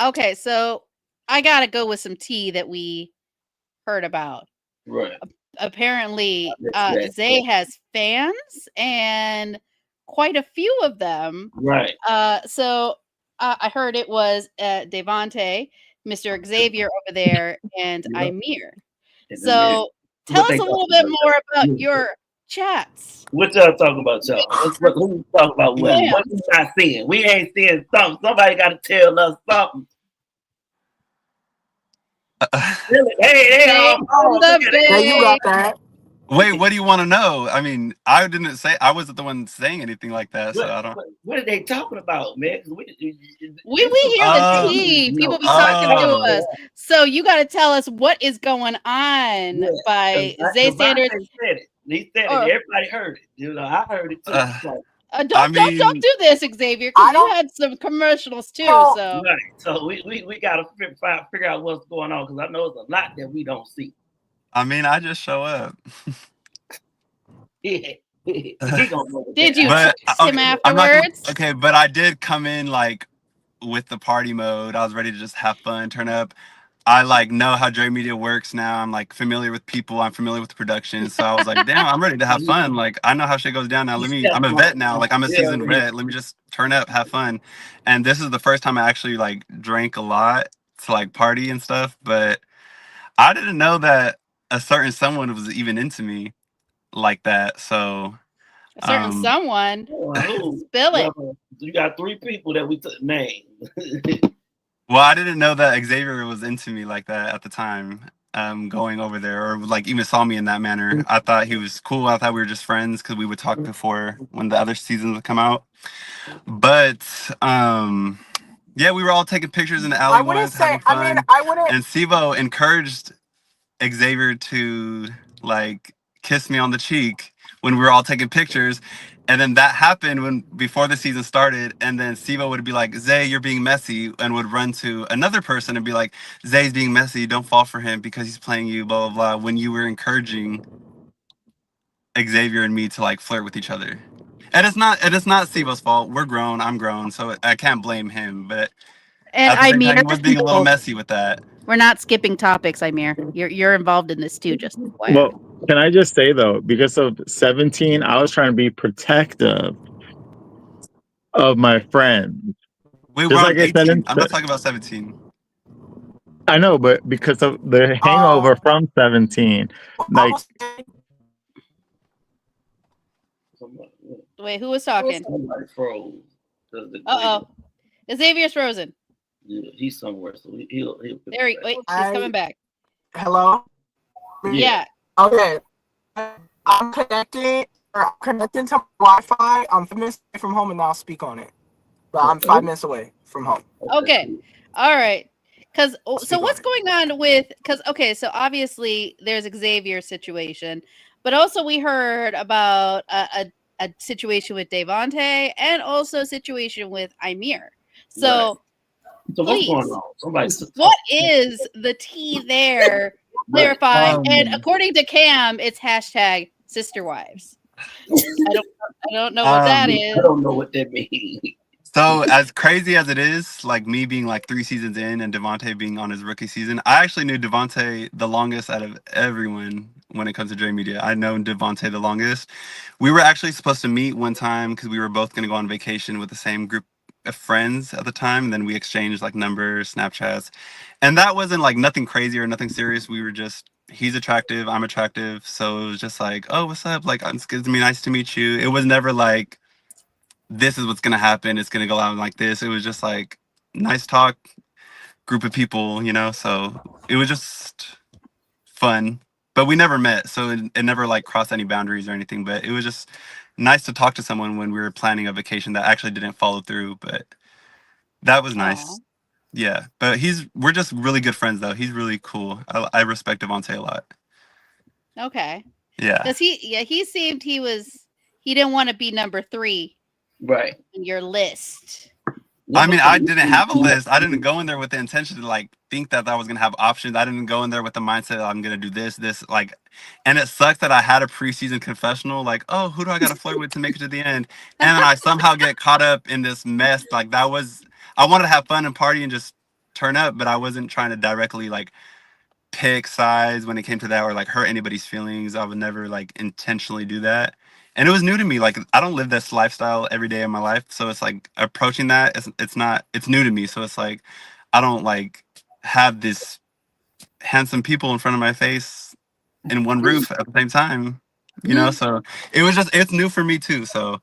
Okay, so I gotta go with some tea that we heard about. Right. Apparently, Yeah. Zay has fans and quite a few of them. Right. So I heard it was Devontae, Mr. Xavier over there, and Yeah. Ymir. And So then tell what us they a little talking bit about? more about Yeah. your chats. What y'all talking about, y'all? Who talking about what? Yeah. What we not seeing? We ain't seeing something. Somebody got to tell us something. Really? Hey, Zay from the Yeah, you Bay. got that. Wait, what do you want to know? I mean, I wasn't the one saying anything like that, so I don't. What are they talking about, man? 'Cause We hear the tea. People be talking to us. So you got to tell us what is going on by Zay Sanders. Said it. He said it. Or- Everybody heard it. You know, I heard it too. So, don't do this, Xavier, because you had some commercials too. So right. So we got to figure out what's going on because I know it's a lot that we don't see. I mean, I just show up. Yeah. He gonna know did you But, text him I'm not afterwards? okay, but I did come in like with the party mode. I was ready to just have fun, turn up. I like know how Dre Media works now. I'm like familiar with people. I'm familiar with the production. So I was like, damn, I'm ready to have fun. Like I know how shit goes down now. I'm a vet now. Like I'm a seasoned vet. Let me just turn up, have fun. And this is the first time I actually like drank a lot to like party and stuff. But I didn't know that a certain someone was even into me like that. So A certain someone. Spill it. You got 3 people that we name. Well, I didn't know that Xavier was into me like that at the time, going over there, or like even saw me in that manner. I thought he was cool. I thought we were just friends because we would talk before when the other seasons would come out. But yeah, we were all taking pictures in the alleyways, having fun. And Sivo encouraged Xavier to like kiss me on the cheek when we were all taking pictures. And then that happened before the season started, and then Sivo would be like, Zay, you're being messy, and would run to another person and be like, Zay's being messy, don't fall for him because he's playing you, blah blah blah, when you were encouraging Xavier and me to like flirt with each other. And it's not Sivo's fault. We're grown, I'm grown, so I can't blame him. But and Ymir he was being a little messy with that. We're not skipping topics, Ymir. You're involved in this too, just well, can I just say though, because of 17, I was trying to be protective of my friends. Wait, we're on 18. I'm not talking about 17. I know, but because of the hangover from 17, like. Wait, who was talking? Somebody froze. Xavier's frozen. Yeah, he's somewhere, so he'll there. Wait, he's coming back. Hello. Yeah. Okay. I'm connecting to Wi-Fi. I'm 5 minutes away from home, and I'll speak on it. But I'm 5 minutes away from home. Okay. All right. So what's going on with? So obviously there's Xavier's situation, but also we heard about a situation with Devontae and also a situation with Ymir. So. Right. So what's going on? What is the tea there? Clarify. And according to Cam, it's hashtag sister wives. I don't know what that is. I don't know what that means. So as crazy as it is, like me being like 3 seasons in and Devontae being on his rookie season, I actually knew Devontae the longest out of everyone when it comes to Dre Media. I've known Devontae the longest. We were actually supposed to meet one time because we were both going to go on vacation with the same group of friends at the time. And then we exchanged like numbers, Snapchats. And that wasn't like nothing crazy or nothing serious. We were just, he's attractive, I'm attractive. So it was just like, oh, what's up? Like, it's going to be nice to meet you. It was never like, this is what's going to happen. It's going to go out like this. It was just like, nice talk, group of people, you know? So it was just fun. But we never met. So it never like crossed any boundaries or anything. But it was just nice to talk to someone when we were planning a vacation that actually didn't follow through. But that was nice. Aww. Yeah. But we're just really good friends, though. He's really cool. I respect Devontae a lot. Okay. Yeah. Because he seemed he didn't want to be number 3. Right. On your list. I mean, I didn't have a list. I didn't go in there with the intention to like think that I was gonna have options. I didn't go in there with the mindset that I'm gonna do this, like. And it sucks that I had a preseason confessional, like, oh, who do I gotta flirt with to make it to the end? And then I somehow get caught up in this mess. Like that was, I wanted to have fun and party and just turn up, but I wasn't trying to directly like pick sides when it came to that or like hurt anybody's feelings. I would never like intentionally do that. And it was new to me. Like I don't live this lifestyle every day of my life. So it's like approaching that, it's new to me. So it's like I don't like have this handsome people in front of my face in one roof at the same time. You know, so it's new for me too. So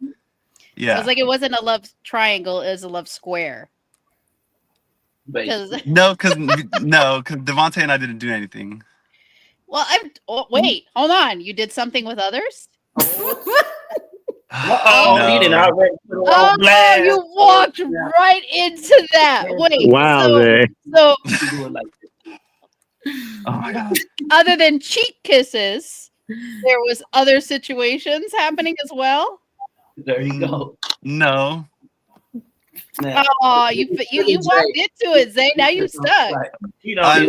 yeah. So it's like it wasn't a love triangle, it was a love square. No, because Devontae and I didn't do anything. Well, wait, hold on. You did something with others? No. He did not already put it on Oh, blast. you walked right into that. Wait. Wow, So oh my god. other than cheek kisses, there was other situations happening as well. There you go. No. Oh, you walked into it, Zay. Now you stuck. Right. You know,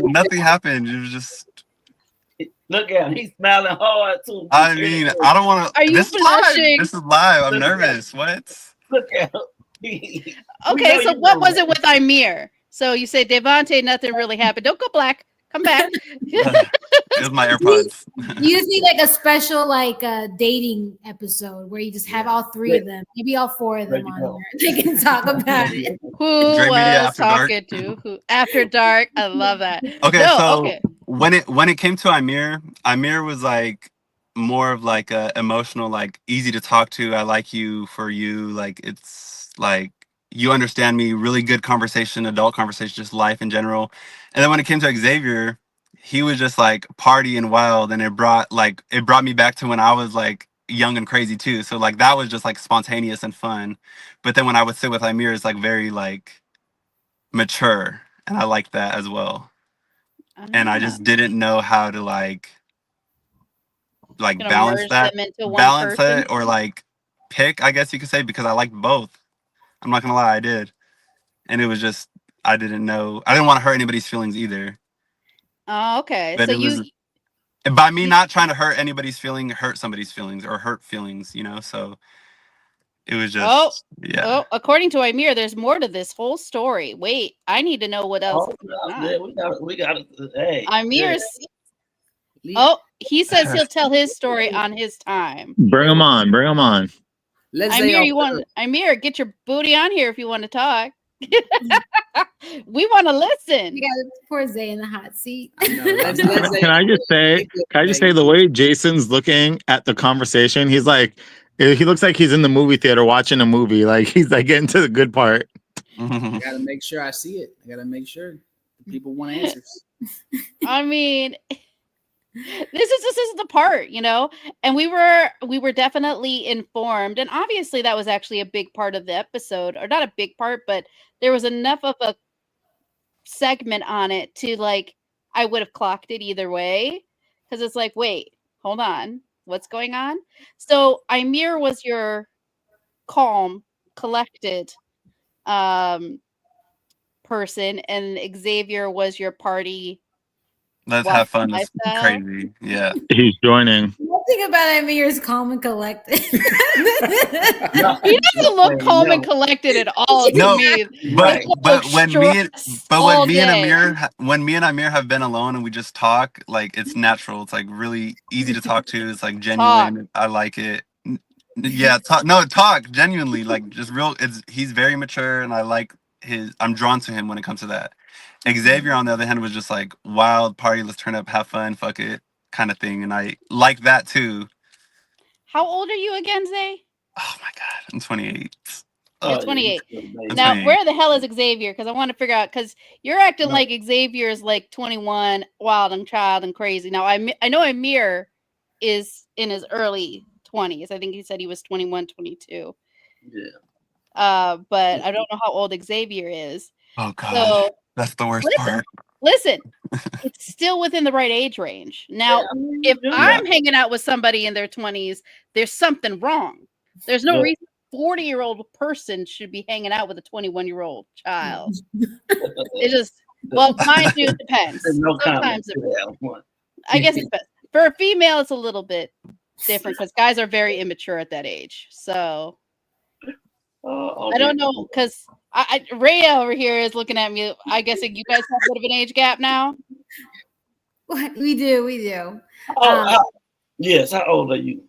Nothing happened. It was just. Look at him. He's smiling hard too. I mean, I don't want to. Are you blushing? This is live. I'm nervous. What? Look at him. Okay, so what was it with Amir? So you say Devontae, nothing really happened. Don't go black. Come back. It was my AirPods. You just need like a special like dating episode where you just have all three of them, maybe all four of them on there. They can talk about it. Who was talking to who after dark? I love that. Okay, when it came to Amir was like more of like a emotional, like easy to talk to. I like you for you. Like it's like you understand me. Really good conversation, adult conversation, just life in general. And then when it came to Xavier, he was just like party and wild, and it brought me back to when I was like young and crazy too. So like that was just like spontaneous and fun. But then when I would sit with Amir, it's like very like mature, and I liked that as well. And I just didn't know how to like balance it or like pick, I guess you could say, because I liked both. I'm not gonna lie, I did. And it was just I didn't want to hurt anybody's feelings either. Oh, okay. But so by me not trying to hurt anybody's feeling, hurt somebody's feelings or hurt feelings, you know. So it was just according to Amir, there's more to this whole story. Wait, I need to know what else. We got it. Hey, Amir's. He says he'll tell his story on his time. Bring him on. Amir, get your booty on here if you want to talk. We want to listen. You got poor Zay in the hot seat. Can I just say the way Jason's looking at the conversation, he looks like he's in the movie theater watching a movie. Like he's like getting to the good part. I gotta make sure I see it. I gotta make sure people want answers. I mean, this is the part, you know, and we were definitely informed, and obviously that was actually a big part of the episode, or not a big part, but there was enough of a segment on it to like I would have clocked it either way, because it's like, wait, hold on, what's going on? So Amir was your calm, collected person, and Xavier was your party. Let's have fun. It's crazy. Yeah. He's joining. One thing about Amir is calm and collected. He doesn't look calm and collected at all to me. But when me and Amir have been alone and we just talk, like it's natural. It's like really easy to talk to. It's like genuine. I like it. Yeah, talk genuinely, like just real. He's very mature, and I like I'm drawn to him when it comes to that. Xavier, on the other hand, was just like wild party, let's turn up, have fun, fuck it, kind of thing, and I like that too. How old are you again, Zay? Oh my god, I'm 28. You're 28. Now, 28. Where the hell is Xavier? Because I want to figure out, because you're acting like Xavier is like 21, wild and child and crazy. Now, I know Amir is in his early 20s. I think he said he was 21, 22. Yeah. But I don't know how old Xavier is. Oh god. So, that's the worst part. Listen, it's still within the right age range. Now, if I'm hanging out with somebody in their 20s, there's something wrong. There's no reason 40-year-old person should be hanging out with a 21-year-old child. It just, well, mind you, it depends. No Sometimes comment. I guess it depends. For a female, it's a little bit different because guys are very immature at that age. So I don't know, because Ray over here is looking at me. I guess you guys have a bit of an age gap now. We do. Yes. How old are you?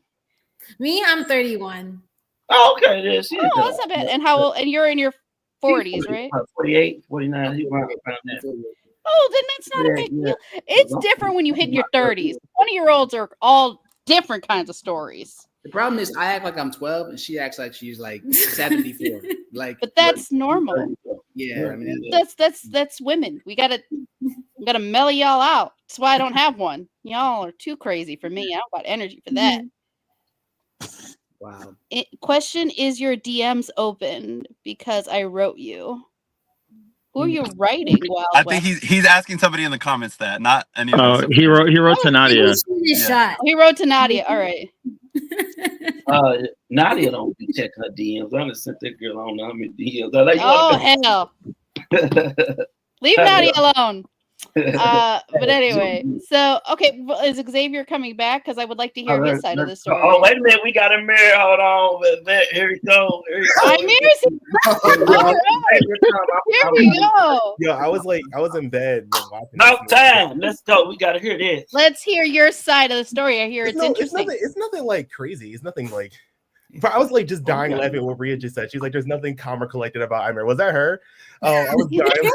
Me, I'm 31. Oh, okay. Yes. Oh, that's not bad. And how old? And you're in your 40s, right? 48, 49. He's around that. Oh, then that's not a big deal. It's different when you hit your 30s. 20-year-olds are all different kinds of stories. The problem is I act like I'm 12 and she acts like she's like 74. Like, but that's normal. Yeah, I mean that's women. We gotta mellow y'all out. That's why I don't have one. Y'all are too crazy for me. I don't got energy for that. Wow. Question: is your DMs open? Because I wrote you. Who are you writing? I think he's asking somebody in the comments that, not any of us. He wrote to Nadia. He wrote to Nadia. All right. Nadia don't be checking her DMs. I just sent that girl on how many DMs. Hell. Leave Nadia alone. But anyway, so okay, well, is Xavier coming back? Because I would like to hear his side of the story. Oh, wait a minute, we got a mirror. Hold on, here we go. Here we go. Yo, I was in bed. No time. Let's go. We gotta hear this. Let's hear your side of the story. I hear it's interesting. It's nothing like crazy. It's nothing like. I was like just dying laughing at what Rhea just said. She's like, "There's nothing calm or collected about Amir." Was that her? I was dying.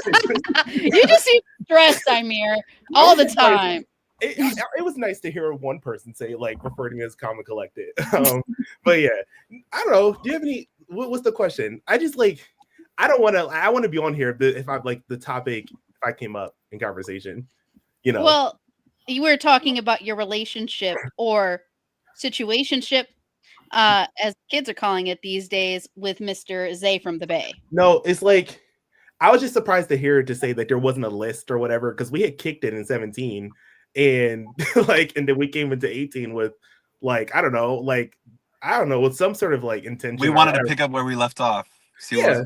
You just seem stressed, Amir, all the time. It was nice to hear one person say, like, refer to me as calm and collected. But yeah, I don't know. Do you have any? What's the question? I just like, I want to be on here if I like the topic. If I came up in conversation, you know. Well, you were talking about your relationship or situationship. As kids are calling it these days, with Mr. Zay from the Bay. No, it's like I was just surprised to hear to say that there wasn't a list or whatever, because we had kicked it in 17 and and then we came into 18 with like I don't know, with some sort of like intention. We wanted to pick up where we left off. Yeah.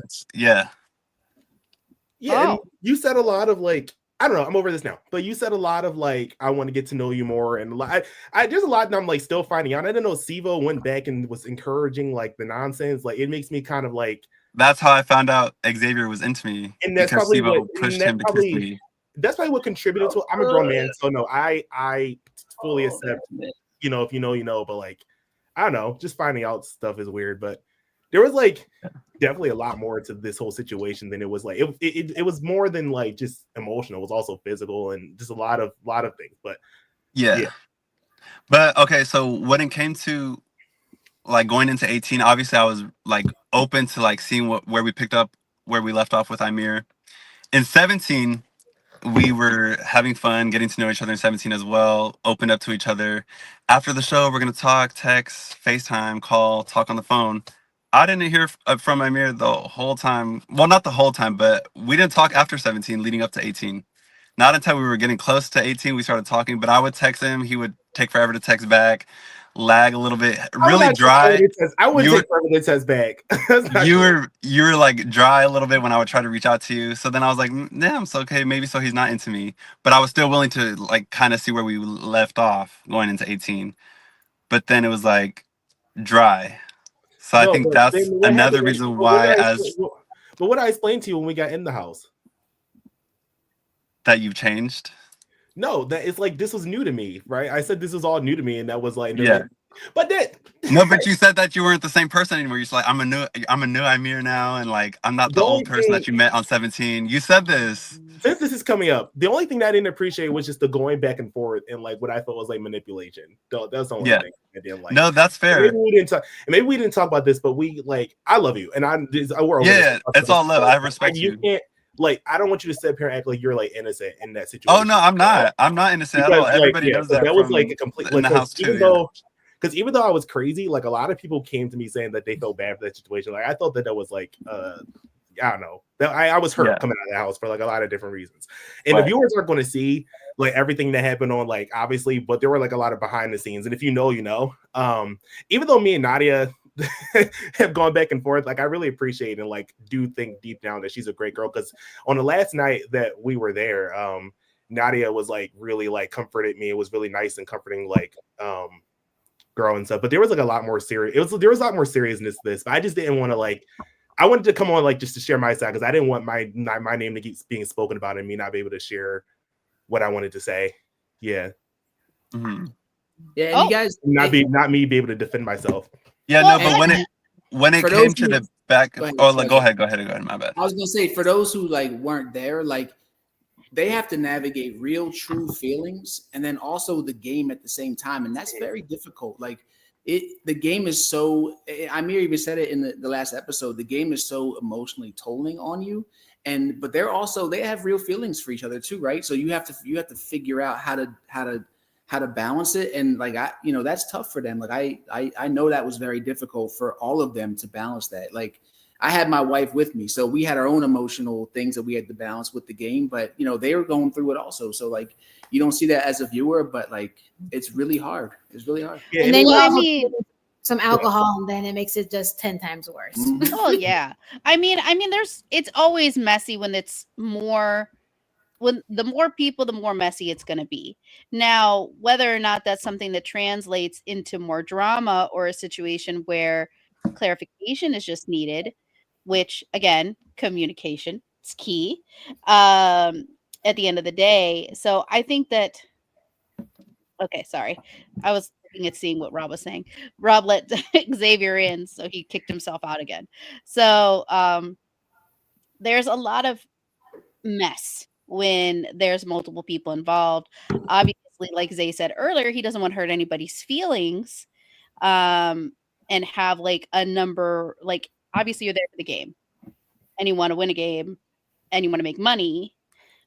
And you said a lot of like, I don't know, I'm over this now, but you said a lot of like, I want to get to know you more. And there's a lot that I'm like still finding out. I didn't know Sivo went back and was encouraging like the nonsense. Like it makes me kind of like. That's how I found out Xavier was into me. And that's probably Sivo pushed him to kiss me. That's probably what contributed to it. I'm a grown man, so no, I fully accept, you know, if you know, you know, but like, I don't know, just finding out stuff is weird, but there was like definitely a lot more to this whole situation than it was like it was more than like just emotional. It was also physical and just a lot of things. But yeah. But okay, so when it came to like going into 18, obviously I was like open to like seeing where we picked up where we left off with Amir. In 17, we were having fun, getting to know each other in 17 as well, opened up to each other. After the show, we're gonna talk, text, FaceTime, call, talk on the phone. I didn't hear from Amir the whole time. Well, not the whole time, but we didn't talk after 17 leading up to 18. Not until we were getting close to 18, we started talking, but I would text him. He would take forever to text back, lag a little bit, really dry. I would take forever to text back. You were like dry a little bit when I would try to reach out to you. So then I was like, damn, it's okay. Maybe so he's not into me, but I was still willing to like kind of see where we left off going into 18. But then it was like dry. So I think that's another reason why. But what I explained to you when we got in the house, that you've changed. No, that it's like this was new to me, right? I said this was all new to me, and that was like, yeah. But but you said that you weren't the same person anymore. You're just like, I'm a new Amir now, and like I'm not the old person that you met on 17. You said this. Since this is coming up, the only thing that I didn't appreciate was just the going back and forth and like what I thought was like manipulation. That's the only thing I didn't like. No, that's fair. Maybe we didn't talk about this, but we like I love you, and we're over this. It's all love. I respect you. You can't. Like, I don't want you to sit here and act like you're like innocent in that situation. Oh no, I'm not. I'm not innocent at all. Everybody knows that. That was like a complete in the house too. Even though I was crazy, like a lot of people came to me saying that they felt bad for that situation. Like I thought that was like, I don't know, that I was hurt coming out of the house for like a lot of different reasons. And the viewers aren't going to see like everything that happened on like obviously, but there were like a lot of behind the scenes. And if you know, you know. Even though me and Nadia have gone back and forth. Like I really appreciate and like do think deep down that she's a great girl. Because on the last night that we were there, Nadia was like really like comforted me. It was really nice and comforting, like girl and stuff. But there was like a lot more serious. There was a lot more seriousness to this. But I just didn't want to like. I wanted to come on like just to share my side because I didn't want my name to keep being spoken about and me not be able to share what I wanted to say. Yeah. Mm-hmm. Yeah, and you guys not me be able to defend myself. Yeah, Well, no, but when it for came those to who- the back, Go ahead, oh, sorry. go ahead, my bad. I was gonna say for those who like weren't there, like they have to navigate real, true feelings, and then also the game at the same time, and that's very difficult. Like the game is so. Amir even said it in the last episode. The game is so emotionally tolling on you, but they have real feelings for each other too, right? So you have to figure out how to balance it, and like that's tough for them. Like I know that was very difficult for all of them to balance that. Like I had my wife with me, so we had our own emotional things that we had to balance with the game, but they were going through it also. So like you don't see that as a viewer, but like it's really hard. It's really hard. Yeah, And then you Well, I also mean, some alcohol, and then it makes it just 10 times worse. Mhm. oh yeah. I mean, it's always messy when it's more. When the more people, the more messy it's going to be. Now, whether or not that's something that translates into more drama or a situation where clarification is just needed, which again, communication is key at the end of the day. So I think that, okay, sorry. I was looking at seeing what Rob was saying. Rob let Xavier in, so he kicked himself out again. So there's a lot of mess when there's multiple people involved. Obviously, like Zay said earlier, he doesn't want to hurt anybody's feelings, and have like a number. Like obviously, you're there for the game, and you want to win a game, and you want to make money.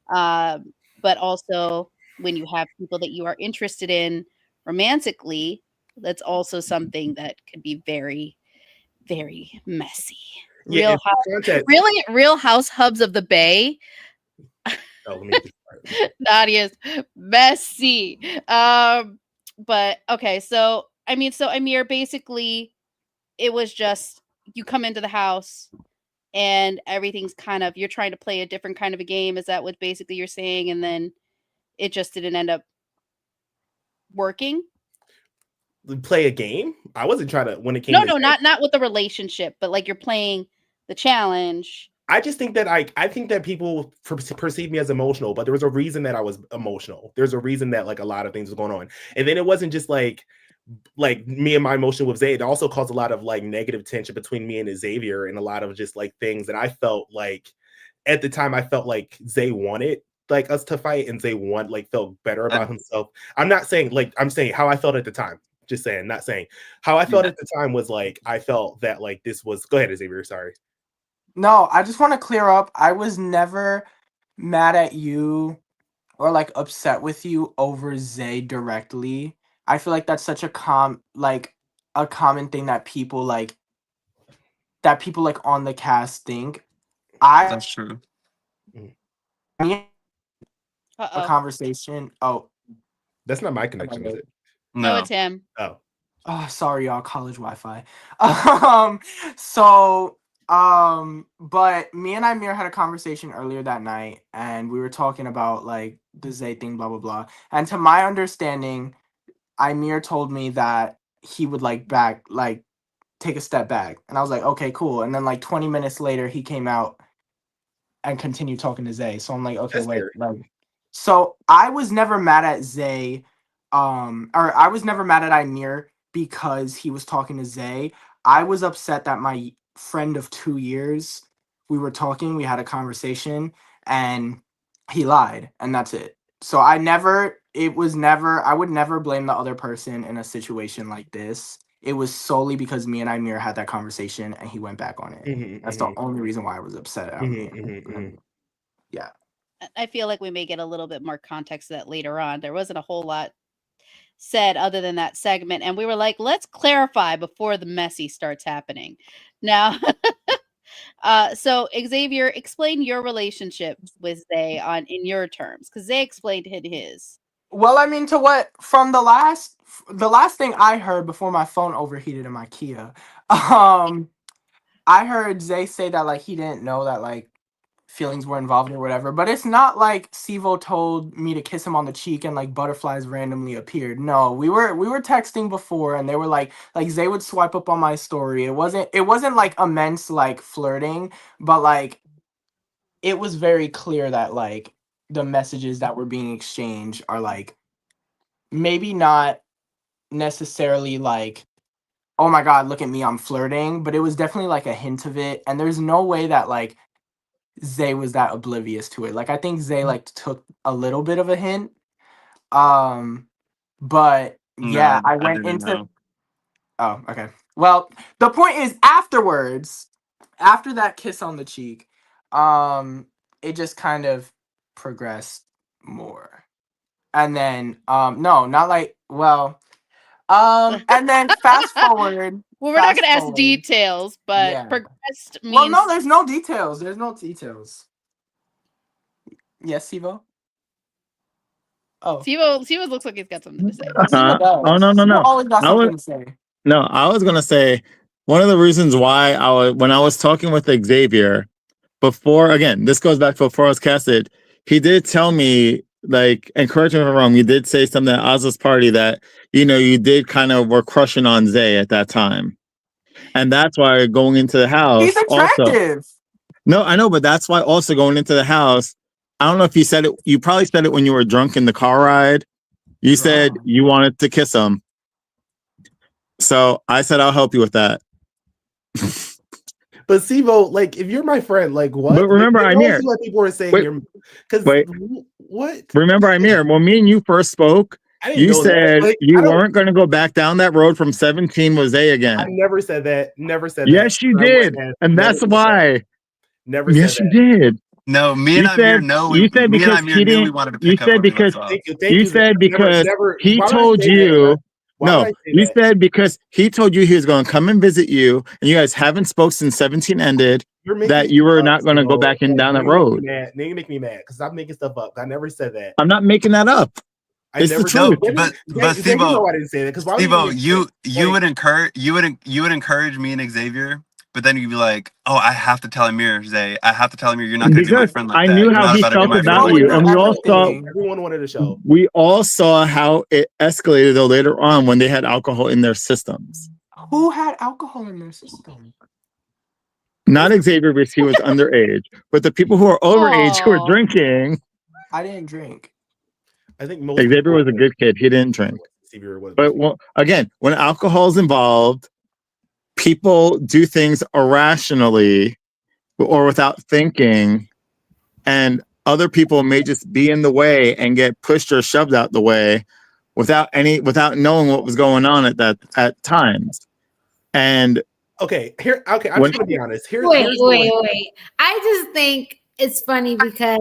But also, when you have people that you are interested in romantically, that's also something that could be very, very messy. Yeah, context. Real House Hubs of the Bay. Oh, let me just Nadia's messy. But okay, so Amir, basically it was just you come into the house and everything's kind of you're trying to play a different kind of a game. Is that what basically you're saying? And then it just didn't end up working? play a game. I wasn't trying to when it came. No, to not with the relationship, but like you're playing the challenge. I just think that I think that people perceive me as emotional, but there was a reason that I was emotional. There's a reason that like a lot of things was going on, and then it wasn't just like me and my emotion with Zay. It also caused a lot of like negative tension between me and Xavier, and a lot of just like things that I felt like at the time I felt like Zay wanted like us to fight, and Zay felt better about himself. I'm not saying like I'm saying how I felt at the time. Just saying, not saying how I felt at the time was like I felt that like this was. Go ahead, Xavier. Sorry. No, I just want to clear up. I was never mad at you or like upset with you over Zay directly. I feel like that's such a common thing that people like on the cast think. That's true. A Uh-oh. conversation. Oh, That's not my connection, is it? No, No. it's him. Oh, sorry, y'all. College Wi-Fi. But me and Amir had a conversation earlier that night, and we were talking about like the Zay thing, blah blah blah. And to my understanding, Amir told me that he would take a step back, and I was like, okay, cool. And then like 20 minutes later, he came out and continued talking to Zay. So I'm like, okay, That's wait, fair. like, so I was never mad at Zay, or I was never mad at Amir because he was talking to Zay. I was upset that my friend of 2 years, we were talking, we had a conversation, and he lied, and that's it. So I would never blame the other person in a situation like this. It was solely because me and Amir had that conversation and he went back on it. That's the only reason why I was upset at Amir. Yeah. I feel like we may get a little bit more context to that later on. There wasn't a whole lot said other than that segment, and we were like, let's clarify before the messy starts happening. Now, so Xavier, explain your relationship with Zay in your terms, because Zay explained his. Well, I mean, from the last thing I heard before my phone overheated in my Kia, I heard Zay say that like he didn't know that like feelings were involved or whatever, but it's not like Sivo told me to kiss him on the cheek and like butterflies randomly appeared. No, we were texting before and they were like Zay would swipe up on my story. It wasn't like immense like flirting, but like it was very clear that like the messages that were being exchanged are like maybe not necessarily like, oh my god, look at me, I'm flirting, but it was definitely like a hint of it. And there's no way that like Zay was that oblivious to it. Like I think Zay like took a little bit of a hint. But yeah, No, I I went didn't into know. Oh, okay. Well, the point is afterwards, after that kiss on the cheek, it just kind of progressed more. And then no, not like and then fast forward. Well, we're not fast going to ask forward. details, but Yeah. progressed means. Well, no, there's no details. There's no details. Yes, Sivo? Oh. Sivo looks like he's got something to say. Sivo does. Oh no. Sivo always got I was something to say. no. I was gonna say one of the reasons why when I was talking with Xavier before. Again, this goes back to before I was casted. He did tell me, like, and correct me if I'm wrong. You did say something at Oz's party that you did kind of were crushing on Zay at that time, and that's why going into the house. He's attractive. Also, no, I know, but that's why also going into the house. I don't know if you said it. You probably said it when you were drunk in the car ride. You said you wanted to kiss him. So I said I'll help you with that. But Sivo, like, if you're my friend, like, what? But remember, like, Amir. What people were saying. Because what? Remember, Amir. When me and you first spoke, you said you weren't going to go back down that road from 17 with Zay again. I never said that. Never said that. Yes, you did, and that's why. Never. Yes, you did. No, me and Amir know. You said because he didn't. We wanted to pick up. You said because he told you. No, you said because he told you he was going to come and visit you, and you guys haven't spoke since 17 ended. That you were not going to go back in down that road. Now you make me mad because I'm making stuff up. I never said that. I'm not making that up. It's the truth. But Sivo, I didn't say that because Sivo, you would encourage me and Xavier. But then you'd be like, "Oh, I have to tell Amir, Zay. I have to tell Amir you're not going to be my friend like that." I knew how he felt about you, and we all saw. Everyone wanted to show. We all saw how it escalated though later on when they had alcohol in their systems. Who had alcohol in their system? Not Xavier because he was underage, but the people who are overage who were drinking. I didn't drink. I think most Xavier was a good kid. He didn't drink. But again, when alcohol is involved, people do things irrationally or without thinking, and other people may just be in the way and get pushed or shoved out the way without knowing what was going on at times. And I'm just gonna be honest. Wait. I just think it's funny because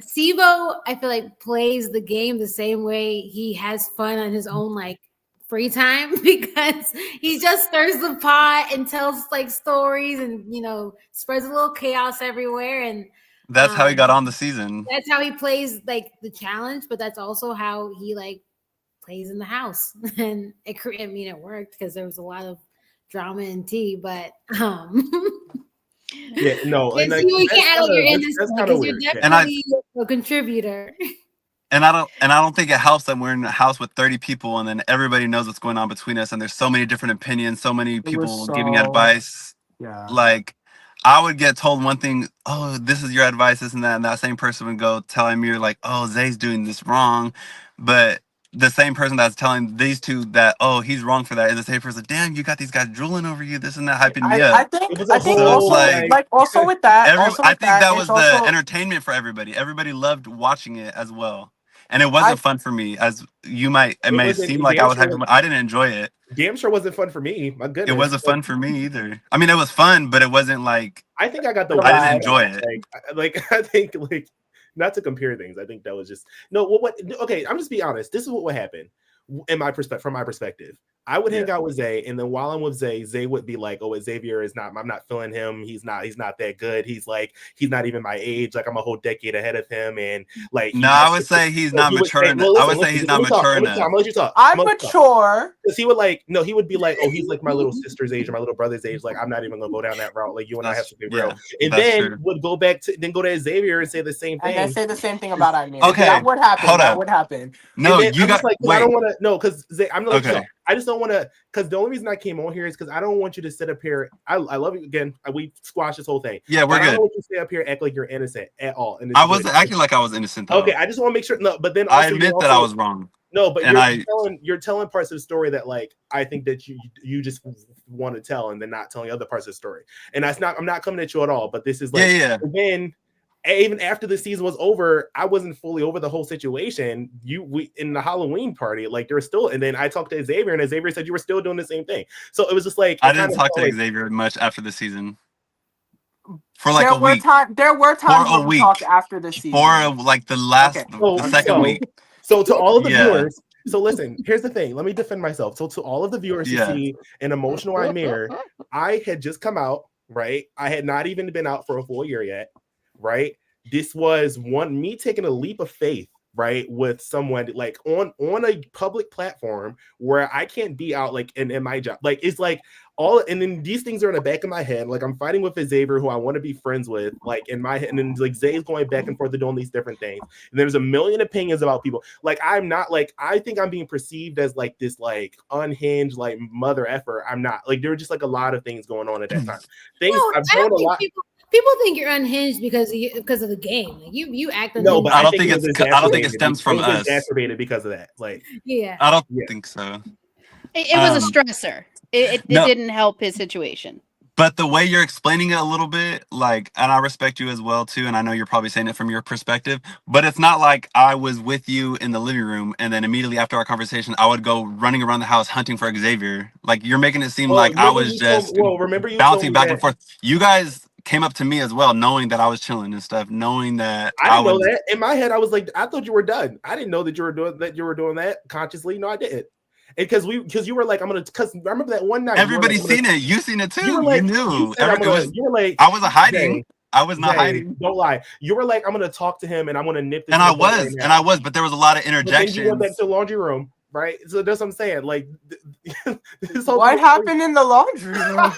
Sivo, I feel like, plays the game the same way he has fun on his own like free time because he just stirs the pot and tells like stories and spreads a little chaos everywhere, and that's how he got on the season. That's how he plays like the challenge, but that's also how he like plays in the house. And it worked because there was a lot of drama and tea, but yeah, no, and you can't add all your in this because you're definitely a contributor. And I don't think it helps that we're in a house with 30 people and then everybody knows what's going on between us, and there's so many different opinions, so many people giving advice. Yeah. Like I would get told one thing, oh, this is your advice, this and that same person would go tell Amir like, oh, Zay's doing this wrong, but the same person that's telling these two that, oh, he's wrong for that, is the same person, damn, you got these guys drooling over you, this and that, hyping me up. I think also with that, I think that was the entertainment for everybody. Everybody loved watching it as well. And it wasn't fun for me, as it may seem like I was hyping. I didn't enjoy it. Damn sure wasn't fun for me. My goodness. It wasn't fun for me either. I mean, it was fun, but it wasn't like. I think I got the. I didn't enjoy it. I think not to compare things. I think that was just no. What? Okay, I'm just be honest. This is what would happen in my perspective. From my perspective, I would hang out with Zay, and then while I'm with Zay, Zay would be like, "Oh, Xavier is not. I'm not feeling him. He's not that good. He's not even my age. Like I'm a whole decade ahead of him, and like No, I would say he's not mature enough. I would say he's not mature enough. I'm gonna let you talk. I'm mature. Because he would be like, oh, he's like my little sister's age or my little brother's age. Like I'm not even gonna go down that route. Like you and I have to be real. And then would go to Xavier and say the same thing. And then say the same thing about Amir. Okay, that would happen. Hold that up. would happen. No, you got. Like, wait. I don't want to. No, because I'm not. Okay. I just don't want to. Because the only reason I came on here is because I don't want you to sit up here. I love you again. We squashed this whole thing. Yeah, we're good. I don't want you to sit up here and act like you're innocent at all. And I wasn't acting like I was innocent though. Okay, I just want to make sure. No, but then also, I admit that I was wrong. No, but you're telling parts of the story that like I think that you just want to tell, and then not telling other parts of the story. And that's not. I'm not coming at you at all. But this is like when. Even after the season was over, I wasn't fully over the whole situation. We in the Halloween party, like there was still, and then I talked to Xavier, and Xavier said you were still doing the same thing. So it was just like I didn't talk to Xavier much after the season. For like there a week. There were times for a when week. we talked after the season. For like the last, the second week. So to all of the viewers, so listen, here's the thing. Let me defend myself. So to all of the viewers who see an emotional Amir, I had just come out, right? I had not even been out for a full year yet. Right, this was me taking a leap of faith, right, with someone like on a public platform where I can't be out like in my job, like it's like all, and then these things are in the back of my head, like I'm fighting with Xavier, who I want to be friends with, like in my head, and then like Zay's going back and forth doing these different things, and there's a million opinions about people. Like I'm not like I think I'm being perceived as like this like unhinged like mother effer. I'm not like there were just like a lot of things going on at that time. I've grown a lot. People think you're unhinged because of the game. Like you act. No, but I don't think it stems from us. Exacerbated because of that. Like, I don't think so. It was a stressor. It didn't help his situation. But the way you're explaining it a little bit, like, and I respect you as well too, and I know you're probably saying it from your perspective, but it's not like I was with you in the living room and then immediately after our conversation, I would go running around the house hunting for Xavier. Like you're making it seem like I was just bouncing back and forth. You guys came up to me as well, knowing that I was chilling and stuff, knowing that I didn't know that. In my head, I was like, I thought you were done. I didn't know that you were doing that consciously. No, I didn't. And because you were like, because I remember that one night. Everybody's seen it. You seen it too. You knew. You were like, I wasn't hiding. I was not hiding. Don't lie. You were like, I'm gonna talk to him and I'm gonna nip this. And I was, but there was a lot of interjections. Then you went back to the laundry room, right? So that's what I'm saying. Like, what happened in the laundry room?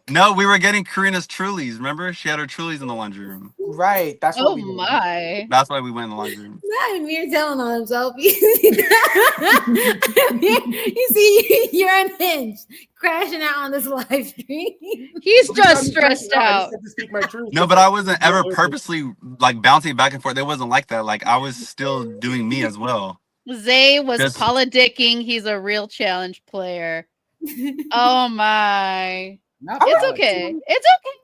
No, we were getting Karina's Trulies. Remember, she had her Trulies in the laundry room. Right. That's what we did. My. That's why we went in the laundry room. Not Amir telling on himself. You see, you're unhinged, crashing out on this live stream. He's just stressed out. No, but I wasn't ever purposely like bouncing back and forth. It wasn't like that. Like I was still doing me as well. Zay was politicking. He's a real challenge player. Oh my. It's okay. It's okay.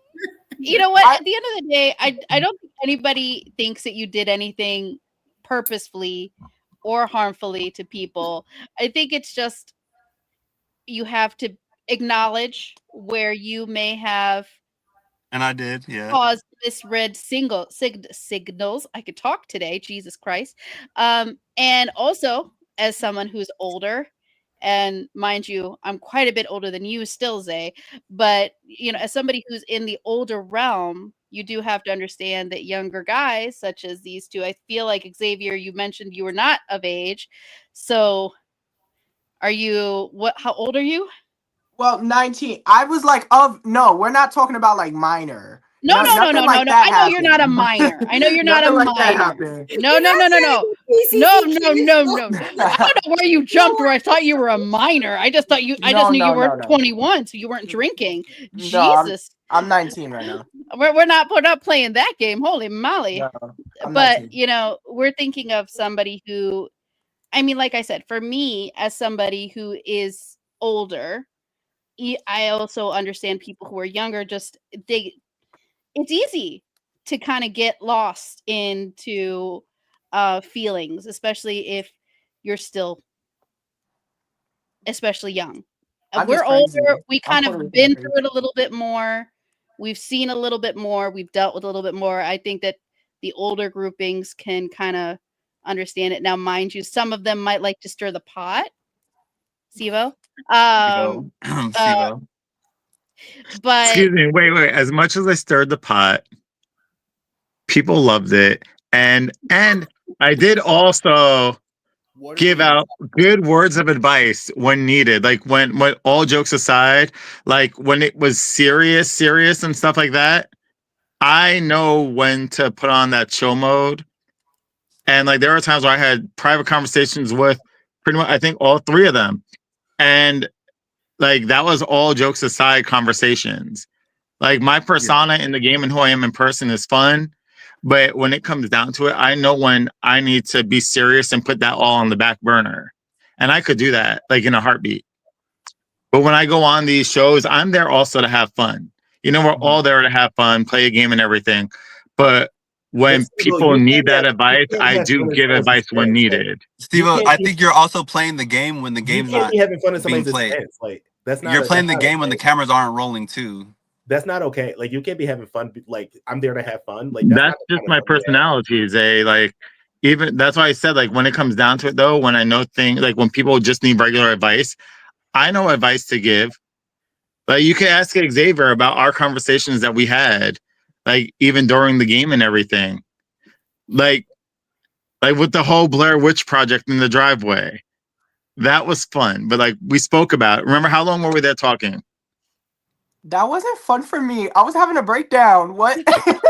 You know what? At the end of the day, I don't think anybody thinks that you did anything purposefully or harmfully to people. I think it's just you have to acknowledge where you may have and I did, caused misread signals. I could talk today, Jesus Christ. And also as someone who's older. And mind you, I'm quite a bit older than you still, Zay. But, you know, as somebody who's in the older realm, you do have to understand that younger guys, such as these two, I feel like Xavier, you mentioned you were not of age. So are you, how old are you? Well, 19. I was like, no, we're not talking about like minor. No. I know you're not a minor. I know you're not a minor. No. I don't know where you jumped where I thought you were a minor. I just thought I just knew you were 21, so you weren't drinking. Jesus. I'm 19 right now. We're not playing that game. Holy moly. No, but 19. you know, we're thinking of somebody who, I mean, like I said, for me, as somebody who is older, I also understand people who are younger, it's easy to kind of get lost into feelings, especially if you're still especially young. We're older. We kind of been through it a little bit more. We've seen a little bit more. We've dealt with a little bit more. I think that the older groupings can kind of understand it. Now, mind you, some of them might like to stir the pot. Sivo? Um, uh, Sivo. but Excuse me. Wait. As much as I stirred the pot, people loved it, and I did also What are give the out good words of advice when needed. Like when all jokes aside, like when it was serious and stuff like that, I know when to put on that chill mode. And like there were times where I had private conversations with pretty much I think all three of them. And like that was all jokes aside conversations. Like my persona in the game and who I am in person is fun. But when it comes down to it, I know when I need to be serious and put that all on the back burner. And I could do that like in a heartbeat. But when I go on these shows, I'm there also to have fun. You know, we're all there to have fun, play a game and everything. But when Well, people need that you advice, can't I have do fun in give someone's advice when expense. Like, needed. you Steve, can't I be, think you're also playing the game when the you game's can't not be having fun in being somebody's played. expense. Like that's not You're playing the not game when the okay. cameras aren't rolling too. That's not okay. Like you can't be having fun. Like I'm there to have fun. Like that's That's not the just kind of my fun you have. personality. Is a like even that's why I said like when it comes down to it though, when I know things like when people just need regular advice, I know advice to give. Like you can ask Xavier about our conversations that we had, like even during the game and everything. Like with the whole Blair Witch project in the driveway. That was fun. But like we spoke about it. Remember how long were we there talking? That wasn't fun for me. I was having a breakdown. What?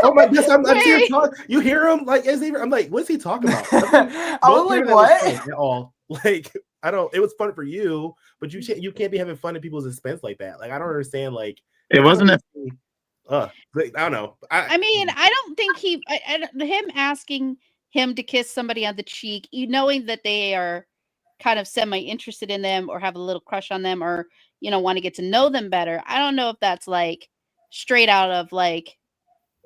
Oh my gosh, I'm here wait, talking. You hear him like Xavier? I'm like, what's he talking about? I No was part like, of that was what? funny at all. Like I don't. It was fun for you, but you can't be having fun at people's expense like that. Like I don't understand. Like It that kind of wasn't a makes me, like, I don't know. I mean, I don't think him asking him to kiss somebody on the cheek, you knowing that they are kind of semi interested in them or have a little crush on them or want to get to know them better. I don't know if that's like straight out of like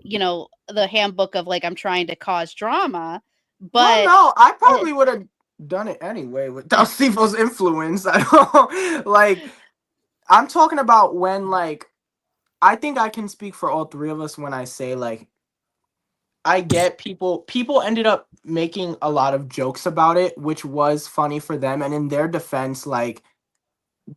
the handbook of like I'm trying to cause drama, Well, but no, I it, probably would have done it anyway without Stevo's influence. I don't like. I'm talking about when like I think I can speak for all three of us when I say like I get people ended up making a lot of jokes about it, which was funny for them. And in their defense, like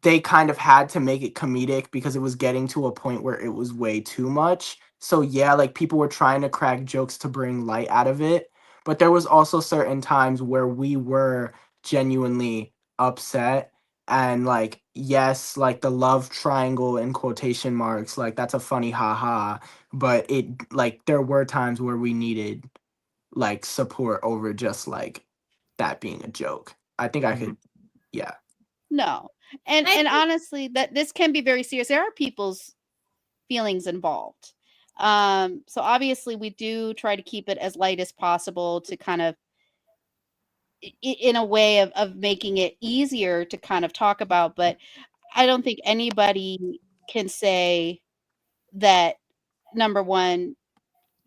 they kind of had to make it comedic because it was getting to a point where it was way too much. So yeah, like people were trying to crack jokes to bring light out of it. But there was also certain times where we were genuinely upset and like yes, like the love triangle in quotation marks, like that's a funny haha. But it like there were times where we needed like support over just like that being a joke. I think I could yeah. no. And honestly, that this can be very serious. There are people's feelings involved. So obviously we do try to keep it as light as possible to kind of in a way of making it easier to kind of talk about, but I don't think anybody can say that number one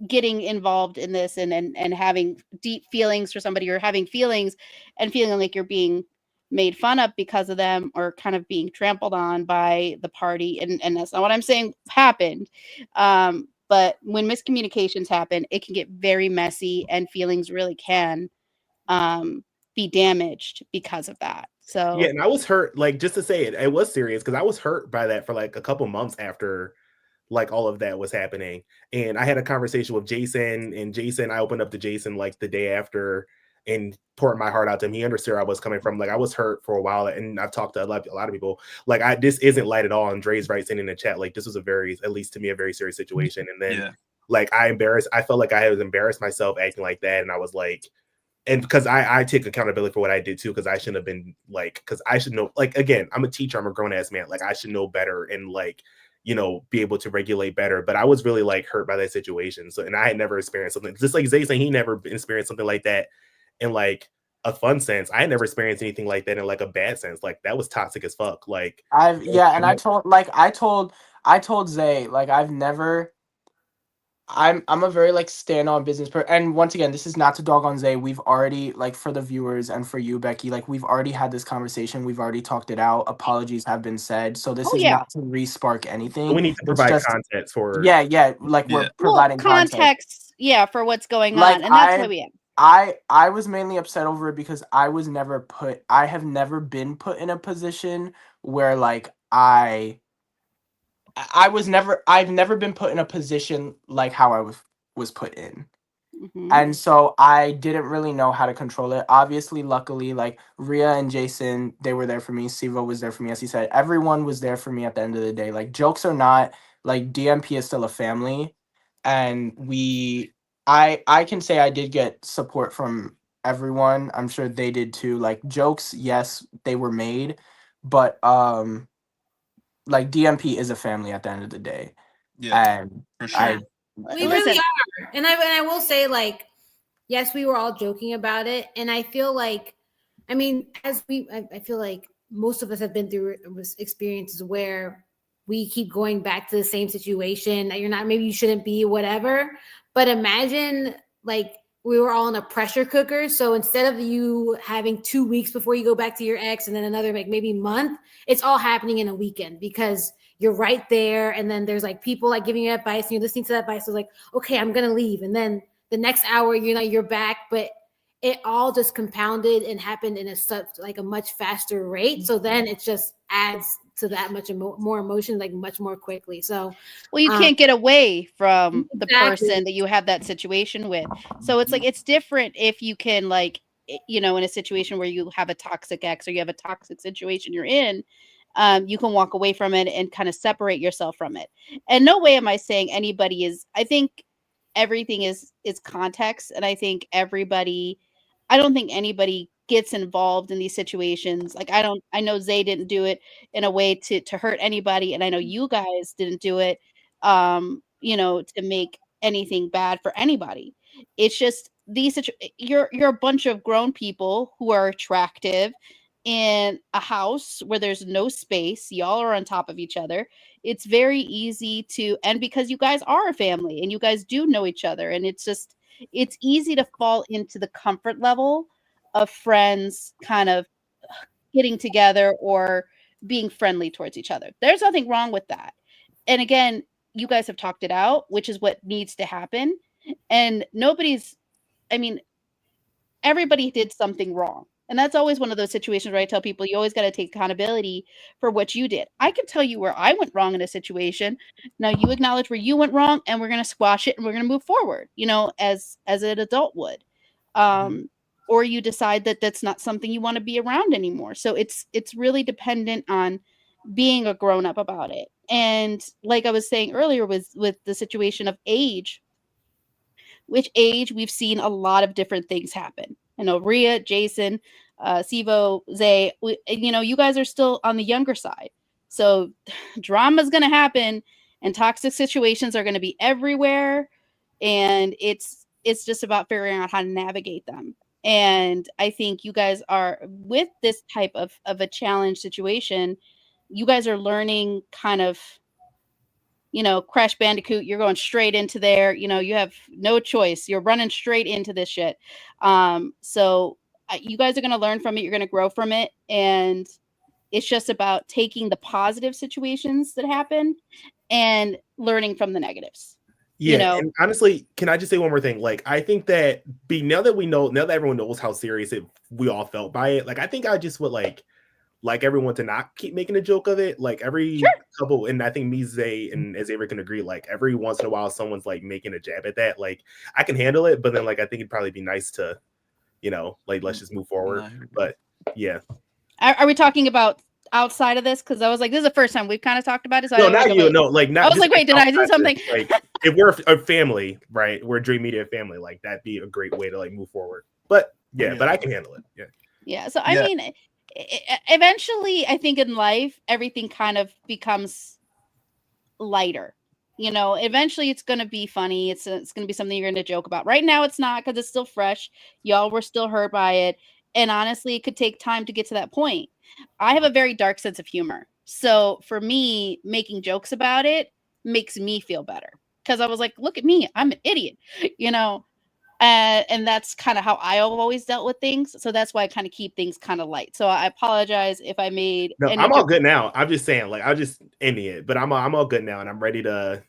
getting involved in this and having deep feelings for somebody or having feelings and feeling like you're being made fun of because of them or kind of being trampled on by the party and that's not what I'm saying happened, but when miscommunications happen it can get very messy and feelings really can be damaged because of that. Yeah, So and I was hurt. Like just to say it, it was serious because I was hurt by that for like a couple months after like all of that was happening. And I had a conversation with Jason, and Jason, I opened up to Jason like the day after and poured my heart out to him. He understood where I was coming from. Like I was hurt for a while, and I've talked to a lot of people. Like this isn't light at all. And Dre's right saying in the chat, like this was a very, at least to me, a very serious situation. And then like I felt like I had embarrassed myself acting like that, and I was like. And because I take accountability for what I did too, because I shouldn't have been like, because I should know, like, again, I'm a teacher, I'm a grown ass man, like I should know better and like, be able to regulate better. But I was really like hurt by that situation. So, and I had never experienced something just like Zay saying he never experienced something like that in like a fun sense. I had never experienced anything like that in like a bad sense. Like that was toxic as fuck. Like And I told Zay like I'm a very like stand on business person. And once again, this is not to dog on Zay. We've already like for the viewers and for you, Becky, like we've already had this conversation. We've already talked it out. Apologies have been said. So this is not to re-spark anything. we need to It's provide just context for like we're well providing context for what's going like on and that's why we have. I was mainly upset over it because I have never been put in a position where like I've never been put in a position like how I was put in. Mhm. And so I didn't really know how to control it. Obviously, luckily, like Rhea and Jason, they were there for me. Sivo was there for me, as he said. Everyone was there for me at the end of the day. Like, jokes or not, like DMP is still a family, and I can say I did get support from everyone. I'm sure they did too. Like, jokes, yes, they were made, but like DMP is a family at the end of the day. Yeah, And for sure. I We Listen, really are. And I will say, like, yes, we were all joking about it. And I feel like, I mean, I feel like most of us have been through experiences where we keep going back to the same situation that maybe you shouldn't be, whatever. But imagine like we were all in a pressure cooker. So instead of you having 2 weeks before you go back to your ex and then another like maybe month, it's all happening in a weekend because you're right there. And then there's like people like giving you advice and you're listening to that advice. So like, okay, I'm going to leave. And then the next hour, you're back, but it all just compounded and happened in a much faster rate. So then it just adds to that much more emotion, like much more quickly. So, well, you can't get away from the Exactly. person that you have that situation with. So it's like it's different if you can like in a situation where you have a toxic ex or you have a toxic situation you're in. You can walk away from it and kind of separate yourself from it. And no way am I saying anybody is. I think everything is context, and I don't think anybody gets involved in these situations. Like I know Zay didn't do it in a way to hurt anybody, and I know you guys didn't do it to make anything bad for anybody. It's just you're a bunch of grown people who are attractive in a house where there's no space. Y'all are on top of each other. It's very easy and because you guys are a family and you guys do know each other, and it's easy to fall into the comfort level of friends kind of getting together or being friendly towards each other. There's nothing wrong with that. And again, you guys have talked it out, which is what needs to happen. And everybody did something wrong. And that's always one of those situations where I tell people you always got to take accountability for what you did. I can tell you where I went wrong in a situation. Now you acknowledge where you went wrong and we're going to squash it and we're going to move forward, as an adult would. Or you decide that that's not something you want to be around anymore. So it's really dependent on being a grown up about it. And like I was saying earlier with the situation of age, we've seen a lot of different things happen. I know Rhea, Jason, Sivo, Zay, you guys are still on the younger side. So drama's going to happen and toxic situations are going to be everywhere. And it's just about figuring out how to navigate them. And I think you guys are, with this type of a challenge situation, you guys are learning kind of, Crash Bandicoot, you're going straight into there. You have no choice. You're running straight into this shit. So you guys are going to learn from it. You're going to grow from it. And it's just about taking the positive situations that happen and learning from the negatives. Yeah, and honestly, can I just say one more thing? Like, I think that now that everyone knows how serious we all felt by it, like, I think I just would like everyone to not keep making a joke of it. Like every couple, and I think me, Zay, and Xavier can agree, like every once in a while, someone's like making a jab at that. Like I can handle it, but then like I think it'd probably be nice to, like let's just move forward. But yeah. Are we talking about outside of this? Because I was like, this is the first time we've kind of talked about it. So No, not you. No, like not. I was like, wait, did I do something? Like if we're a family, right? We're a Dream Media family. Like that'd be a great way to like move forward. But yeah, but I can handle it. Yeah. Yeah. So I mean, eventually, I think in life, everything kind of becomes lighter. Eventually it's going to be funny. It's going to be something you're going to joke about. Right now, it's not, because it's still fresh. Y'all were still hurt by it. And honestly, it could take time to get to that point. I have a very dark sense of humor. So for me, making jokes about it makes me feel better, because I was like, look at me, I'm an idiot, and that's kind of how I have always dealt with things. So that's why I kind of keep things kind of light. So I apologize if I made. No, I'm all good now. I'm just saying, like, I'll just ending it, but I'm all good now, and I'm ready to,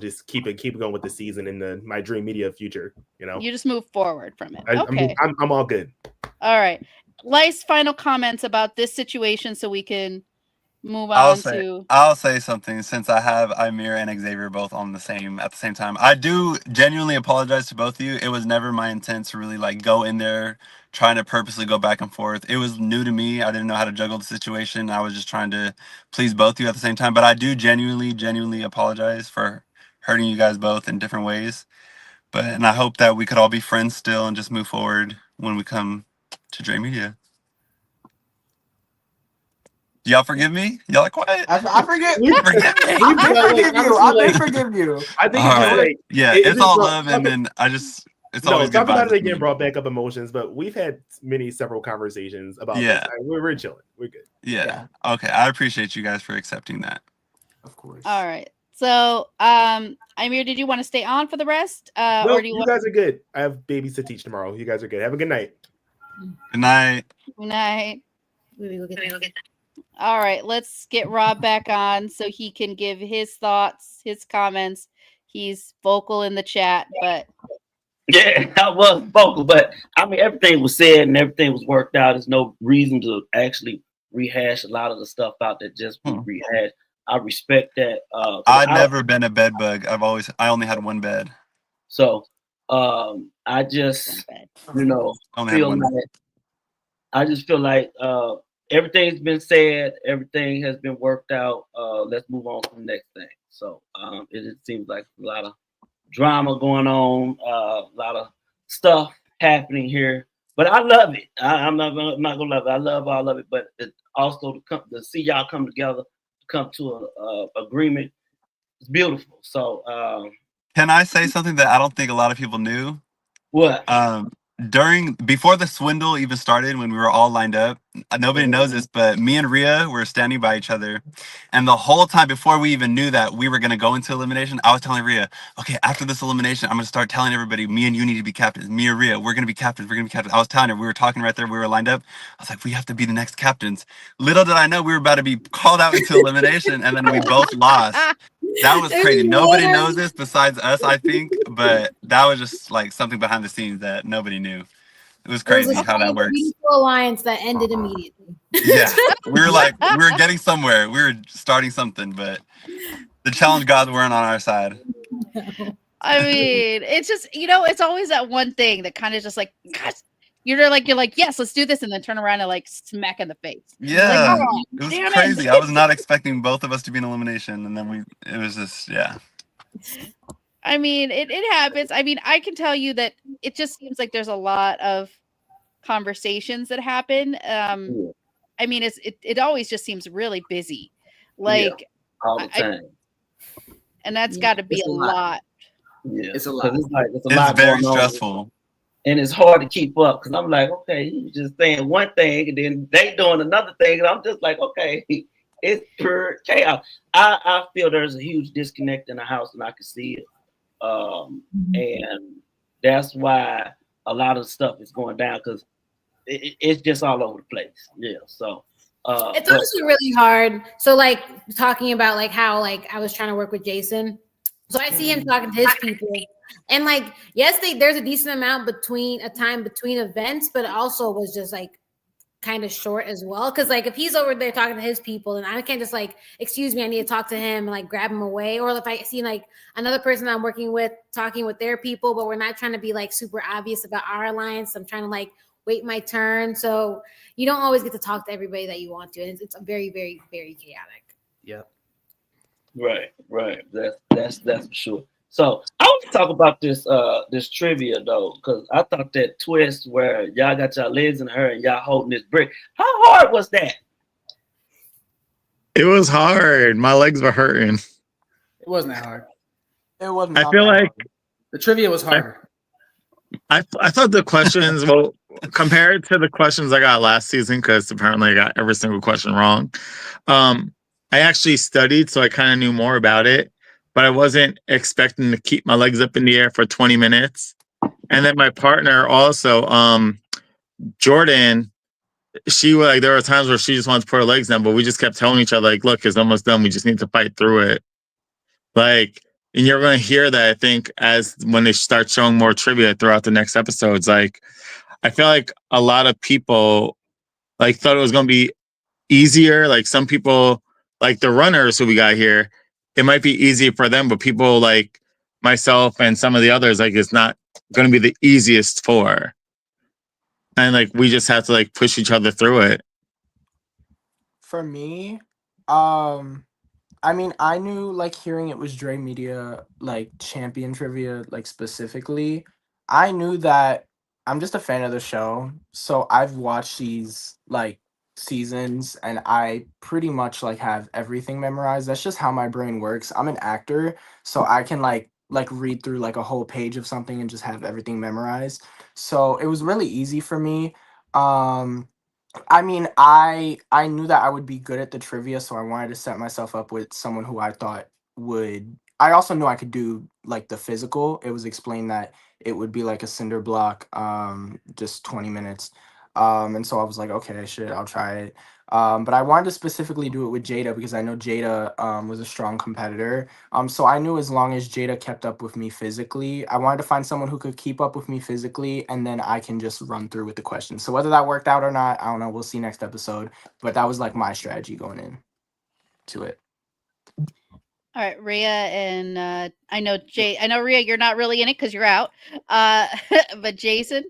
just keep going with the season in my Dream Media future. You just move forward from it. Okay, I'm all good. All right, Lice, final comments about this situation, so we can move I'll on say to. I'll say something since I have Amir and Xavier both on at the same time. I do genuinely apologize to both of you. It was never my intent to really like go in there trying to purposely go back and forth. It was new to me. I didn't know how to juggle the situation. I was just trying to please both of you at the same time. But I do genuinely apologize for hurting you guys both in different ways. And I hope that we could all be friends still and just move forward when we come to Dre Media. Y'all forgive me? Y'all are quiet. I forget. Forgive me. I may forgive you. I think All it's just right. like Yeah, it it's just all brought- love, and then it's no, always good talking about vibes it with again me. brought back up emotions, but we've had several conversations about Yeah. this. We're chilling. We're good. Yeah. Okay. I appreciate you guys for accepting that. Of course. All right. So, Amir, did you want to stay on for the rest? No, Or do you guys are good. I have babies to teach tomorrow. You guys are good. Have a good night. Good night. Good night. We'll get that. All right, let's get Rob back on so he can give his thoughts, his comments. He's vocal in the chat, but Yeah, I was vocal, but I mean everything was said and everything was worked out. There's no reason to actually rehash a lot of the stuff out that just we rehashed. I respect that. I've never been a bed bug. I only had one bed. So I just Only had feel one like bed. I just feel like everything's been said, everything has been worked out. Let's move on to the next thing. So it seems like a lot of drama going on, a lot of stuff happening here. But I love it. I'm not gonna love it. I love all of it. But also to see y'all come together, to come to a agreement, it's beautiful. So Can I say something that I don't think a lot of people knew? what? Before the swindle even started, when we were all lined up, nobody knows this, but me and Rhea were standing by each other, and the whole time before we even knew that we were gonna go into elimination, I was telling Rhea, okay, after this elimination, I'm gonna start telling everybody, me and you need to be captains. Me and Rhea, we're gonna be captains. We're gonna be captains. I was telling her, we were talking right there, we were lined up. I was like, we have to be the next captains. Little did I know we were about to be called out into elimination, and then we both lost. That was crazy. Nobody knows this besides us, I think, but that was just like something behind the scenes that nobody knew. It was crazy how that works. Beautiful alliance that ended immediately. Yeah, we were getting somewhere. We were starting something, but the challenge gods weren't on our side. I mean, it's just it's always that one thing that kind of just like, gosh, you're like, yes, let's do this, and then turn around and like smack in the face. Yeah, like, oh, it was damn crazy. I was not expecting both of us to be in elimination, and then it was just, yeah. I mean, it happens. I mean, I can tell you that it just seems like there's a lot of conversations that happen. I mean, it always just seems really busy, like all the time, and that's got to be It's a lot. Yeah, It's a lot. It's a lot very going on. stressful. And it's hard to keep up because I'm like, okay, he's just saying one thing and then they doing another thing. And I'm just like, okay, it's pure chaos. I feel there's a huge disconnect in the house and I can see it. And that's why a lot of stuff is going down because it's just all over the place. Yeah. So it's also really hard. So like talking about like how like I was trying to work with Jason. So I see him talking to his people. And like, yes, there's a decent amount between events, but it also was just like kind of short as well. Cause like if he's over there talking to his people, and I can't just like, excuse me, I need to talk to him and like grab him away. Or if I see like another person I'm working with talking with their people, but we're not trying to be like super obvious about our alliance. I'm trying to like wait my turn. So you don't always get to talk to everybody that you want to. And it's very, very, very chaotic. Yep. Right. That's for sure. So I want to talk about this trivia though, because I thought that twist where y'all got y'all legs in her and y'all holding this brick. How hard was that? It was hard. My legs were hurting. It wasn't that hard. It wasn't. I feel like the trivia was harder. I thought the questions, well, compared to the questions I got last season, because apparently I got every single question wrong. I actually studied, so I kind of knew more about it, but I wasn't expecting to keep my legs up in the air for 20 minutes. And then my partner also, Jordan, she was like, there were times where she just wanted to put her legs down, but we just kept telling each other, like, look, it's almost done. We just need to fight through it. Like, and you're going to hear that, I think, as when they start showing more trivia throughout the next episodes. Like, I feel like a lot of people like thought it was going to be easier. Like some people like the runners who we got here, it might be easy for them, but people like myself and some of the others, like it's not going to be the easiest for. And like we just have to like push each other through it. For me, I mean, I knew like hearing it was Dre Media like champion trivia like specifically. I knew that I'm just a fan of the show, so I've watched these like seasons and I pretty much like have everything memorized. That's just how my brain works. I'm an actor, so I can like read through like a whole page of something and just have everything memorized. So it was really easy for me. I mean, I knew that I would be good at the trivia, so I wanted to set myself up with someone who I thought would. I also knew I could do like the physical. It was explained that it would be like a cinder block, just 20 minutes. And so I was like, okay, shit, I'll try it. But I wanted to specifically do it with Jada because I know Jada was a strong competitor. So I knew as long as Jada kept up with me physically, I wanted to find someone who could keep up with me physically, and then I can just run through with the questions. So whether that worked out or not, I don't know. We'll see next episode. But that was like my strategy going in to it. All right, Rhea, and I know Rhea, you're not really in it because you're out. But Jason,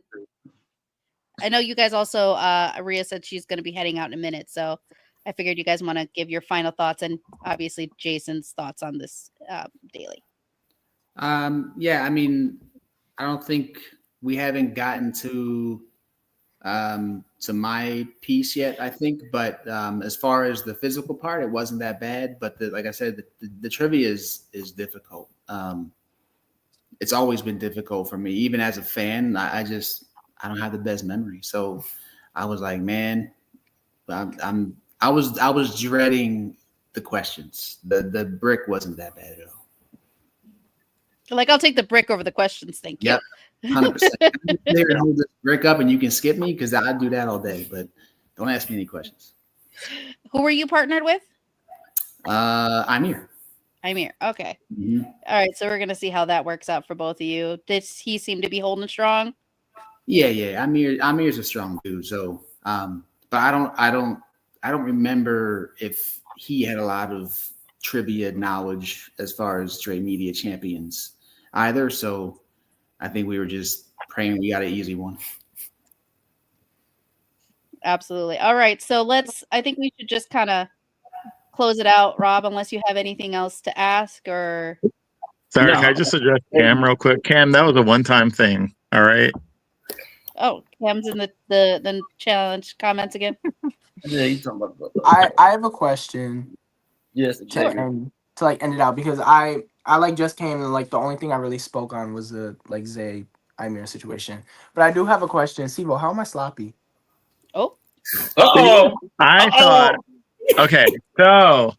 I know you guys also. Rhea said she's going to be heading out in a minute, so I figured you guys want to give your final thoughts and obviously Jason's thoughts on this daily. Yeah, I mean, I don't think we haven't gotten to my piece yet, I think, but as far as the physical part, it wasn't that bad. But like I said, the trivia is difficult. It's always been difficult for me, even as a fan. I don't have the best memory, so I was like, man, I was dreading the questions. The brick wasn't that bad at all. Like, I'll take the brick over the questions. Thank you. Yep. 100%. They can hold this brick up and you can skip me because I do that all day, but don't ask me any questions. Who were you partnered with? I'm here. Okay. Mm-hmm. All right. So we're going to see how that works out for both of you. Did he seem to be holding strong? Yeah. Amir's a strong dude. So, but I don't remember if he had a lot of trivia knowledge as far as Dre Media champions either. So I think we were just praying we got an easy one. Absolutely. All right. So I think we should just kind of close it out, Rob, unless you have anything else to ask or. Sorry, No. can I just address Cam real quick? Cam, that was a one-time thing. All right. Oh, Cam's in the challenge comments again. Yeah, you talking about. I have a question. Yes, to end it out because I like just came and like the only thing I really spoke on was the like Zay Imir situation. But I do have a question. Sivo, how am I sloppy? Oh. Uh-oh. I thought, okay, so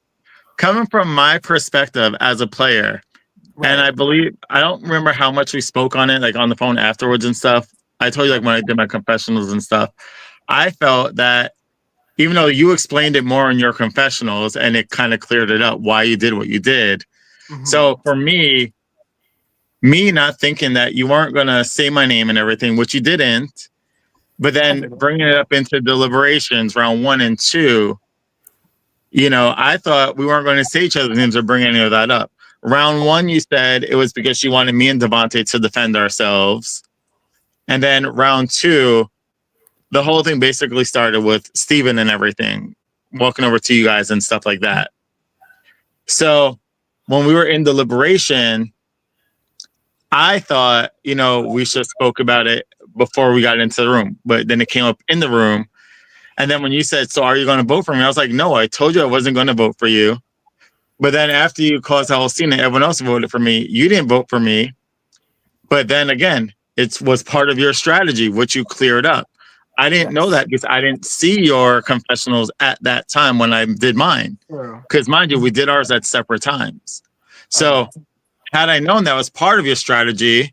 coming from my perspective as a player, and I believe, I don't remember how much we spoke on it, like on the phone afterwards and stuff. I told you like when I did my confessionals and stuff, I felt that even though you explained it more in your confessionals and it kind of cleared it up why you did what you did. Mm-hmm. So for me not thinking that you weren't going to say my name and everything, which you didn't, but then bringing it up into deliberations round 1 and 2, you know, I thought we weren't going to say each other's names or bring any of that up. Round 1, you said it was because you wanted me and Devontae to defend ourselves. And then round 2, the whole thing basically started with Steven and everything, walking over to you guys and stuff like that. So when we were in deliberation, I thought, you know, we should have spoke about it before we got into the room. But then it came up in the room. And then when you said, so are you going to vote for me? I was like, no, I told you I wasn't going to vote for you. But then after you caused the whole scene and everyone else voted for me, you didn't vote for me. But then again, it was part of your strategy, which you cleared up. I didn't know that because I didn't see your confessionals at that time when I did mine. Because mind you, we did ours at separate times. So had I known that was part of your strategy,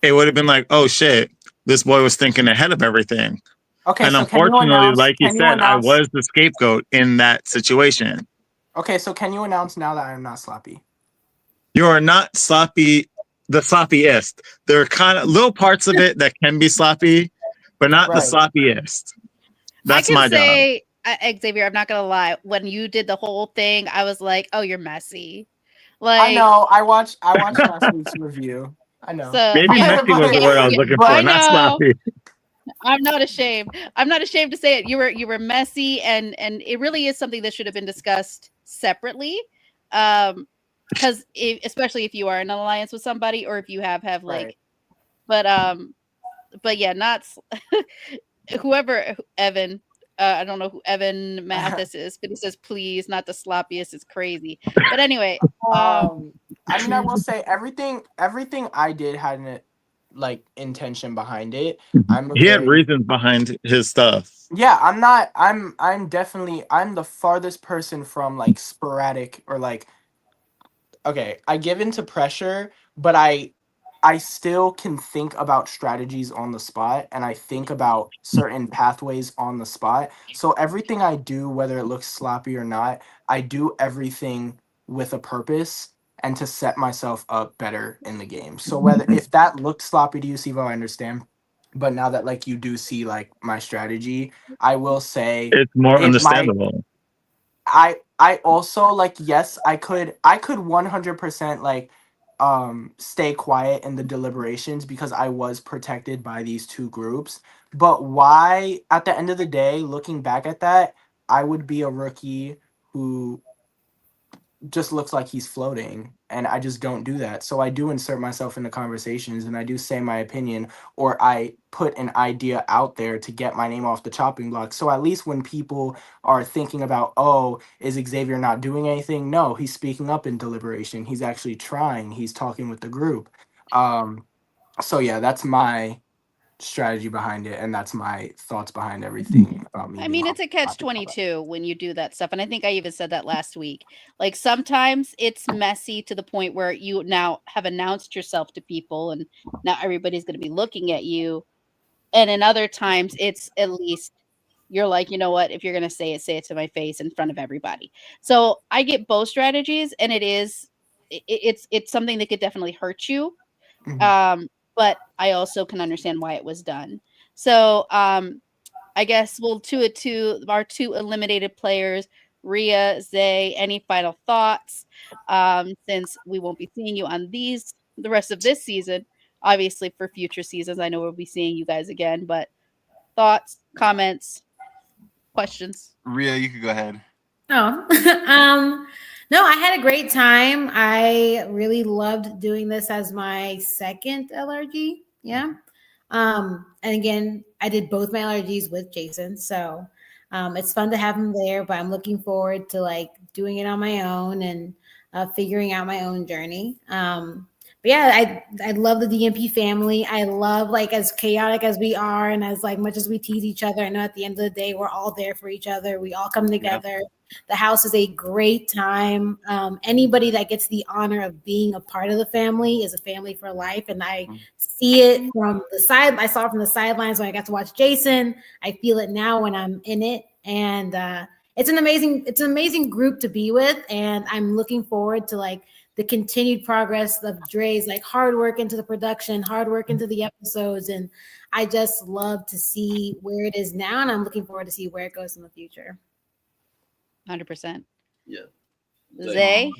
it would have been like, oh shit, this boy was thinking ahead of everything. Okay. And so unfortunately, like you said, I was the scapegoat in that situation. Okay, so can you announce now that I am not sloppy? You are not sloppy, the sloppiest. There are kind of little parts of it that can be sloppy, but not the sloppiest. That's my job. Xavier, I'm not gonna lie. When you did the whole thing, I was like, "Oh, you're messy." I know. I watched last week's review. I know. So Maybe yeah, messy was the word I was looking I for, not know. sloppy. I'm not ashamed. I'm not ashamed to say it. You were messy, and it really is something that should have been discussed separately. Because especially if you are in an alliance with somebody, or if you have like, Right. but yeah, not whoever Evan. I don't know who Evan Mathis is, but he says, "Please, not the sloppiest." It's crazy. But anyway, I mean, I will say everything I did had an like intention behind it. I'm a He had very reasons behind his stuff. Yeah, I'm definitely I'm the farthest person from like sporadic or like okay, I give into pressure, but I still can think about strategies on the spot and I think about certain pathways on the spot. So everything I do, whether it looks sloppy or not, I do everything with a purpose and to set myself up better in the game. So whether if that looked sloppy to you, Sivo, I understand. But now that like you do see like my strategy, I will say It's more it might understandable. I also like yes, I could 100% like stay quiet in the deliberations because I was protected by these two groups. But why at the end of the day, looking back at that, I would be a rookie who just looks like he's floating and I just don't do that. So I do insert myself into conversations and I do say my opinion or I put an idea out there to get my name off the chopping block. So at least when people are thinking about, oh, is Xavier not doing anything? No, he's speaking up in deliberation. He's actually trying. He's talking with the group. So yeah, that's my strategy behind it and that's my thoughts behind everything about me I being mean, on it's a the topic of that. catch-22 when you do that stuff, and I think I even said that last week. Like, sometimes it's messy to the point where you now have announced yourself to people, and now everybody's gonna be looking at you, and in other times, it's at least you're like, "You know what? If you're gonna say it to my face in front of everybody." So, I get both strategies, and it's something that could definitely hurt you, Mhm. but I also can understand why it was done. So, I guess we'll to it to our two eliminated players, Ria, Zay. Any final thoughts? Since we won't be seeing you on the rest of this season, obviously for future seasons, I know we'll be seeing you guys again. But thoughts, comments, questions. Ria, you could go ahead. Oh, no, I had a great time. I really loved doing this as my second LRG. Yeah. And again, I did both my LRGs with Jason. So it's fun to have him there, but I'm looking forward to like doing it on my own and figuring out my own journey. But yeah, I love the DMP family. I love like as chaotic as we are and as like much as we tease each other. I know at the end of the day, we're all there for each other. We all come together. The house is a great time. Anybody that gets the honor of being a part of the family is a family for life. And I see it from the side. I saw it from the sidelines when I got to watch Jason. I feel it now when I'm in it. And it's an amazing group to be with. And I'm looking forward to like the continued progress of Dre's like hard work into the production, hard work into the episodes. And I just love to see where it is now. And I'm looking forward to see where it goes in the future. 100%. Yeah. Zay?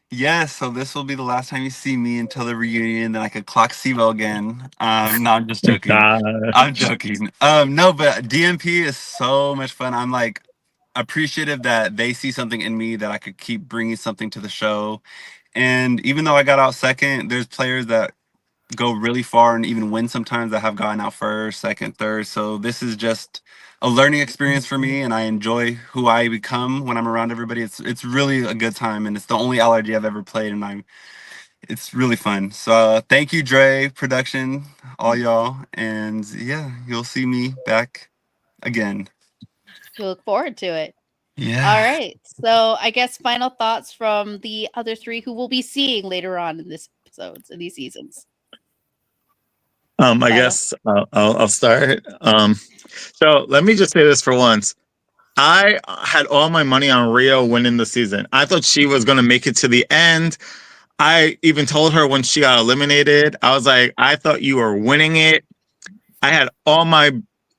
Yeah, so this will be the last time you see me until the reunion, then I could clock Sivo again. No, I'm just joking. I'm joking. No, but DMP is so much fun. I'm like appreciative that they see something in me that I could keep bringing something to the show. And even though I got out second, there's players that go really far and even win sometimes that have gotten out first, second, third. So this is just a learning experience for me and I enjoy who I become when I'm around everybody. It's really a good time and it's the only LRG I've ever played and it's really fun. So thank you, Dre, production, all y'all. And yeah, you'll see me back again. You look forward to it. Yeah. All right. So I guess final thoughts from the other three who we'll be seeing later on in this episodes in these seasons. I guess I'll start. So let me just say this for once. I had all my money on Rio winning the season. I thought she was going to make it to the end. I even told her when she got eliminated, I was like, I thought you were winning it. I had all my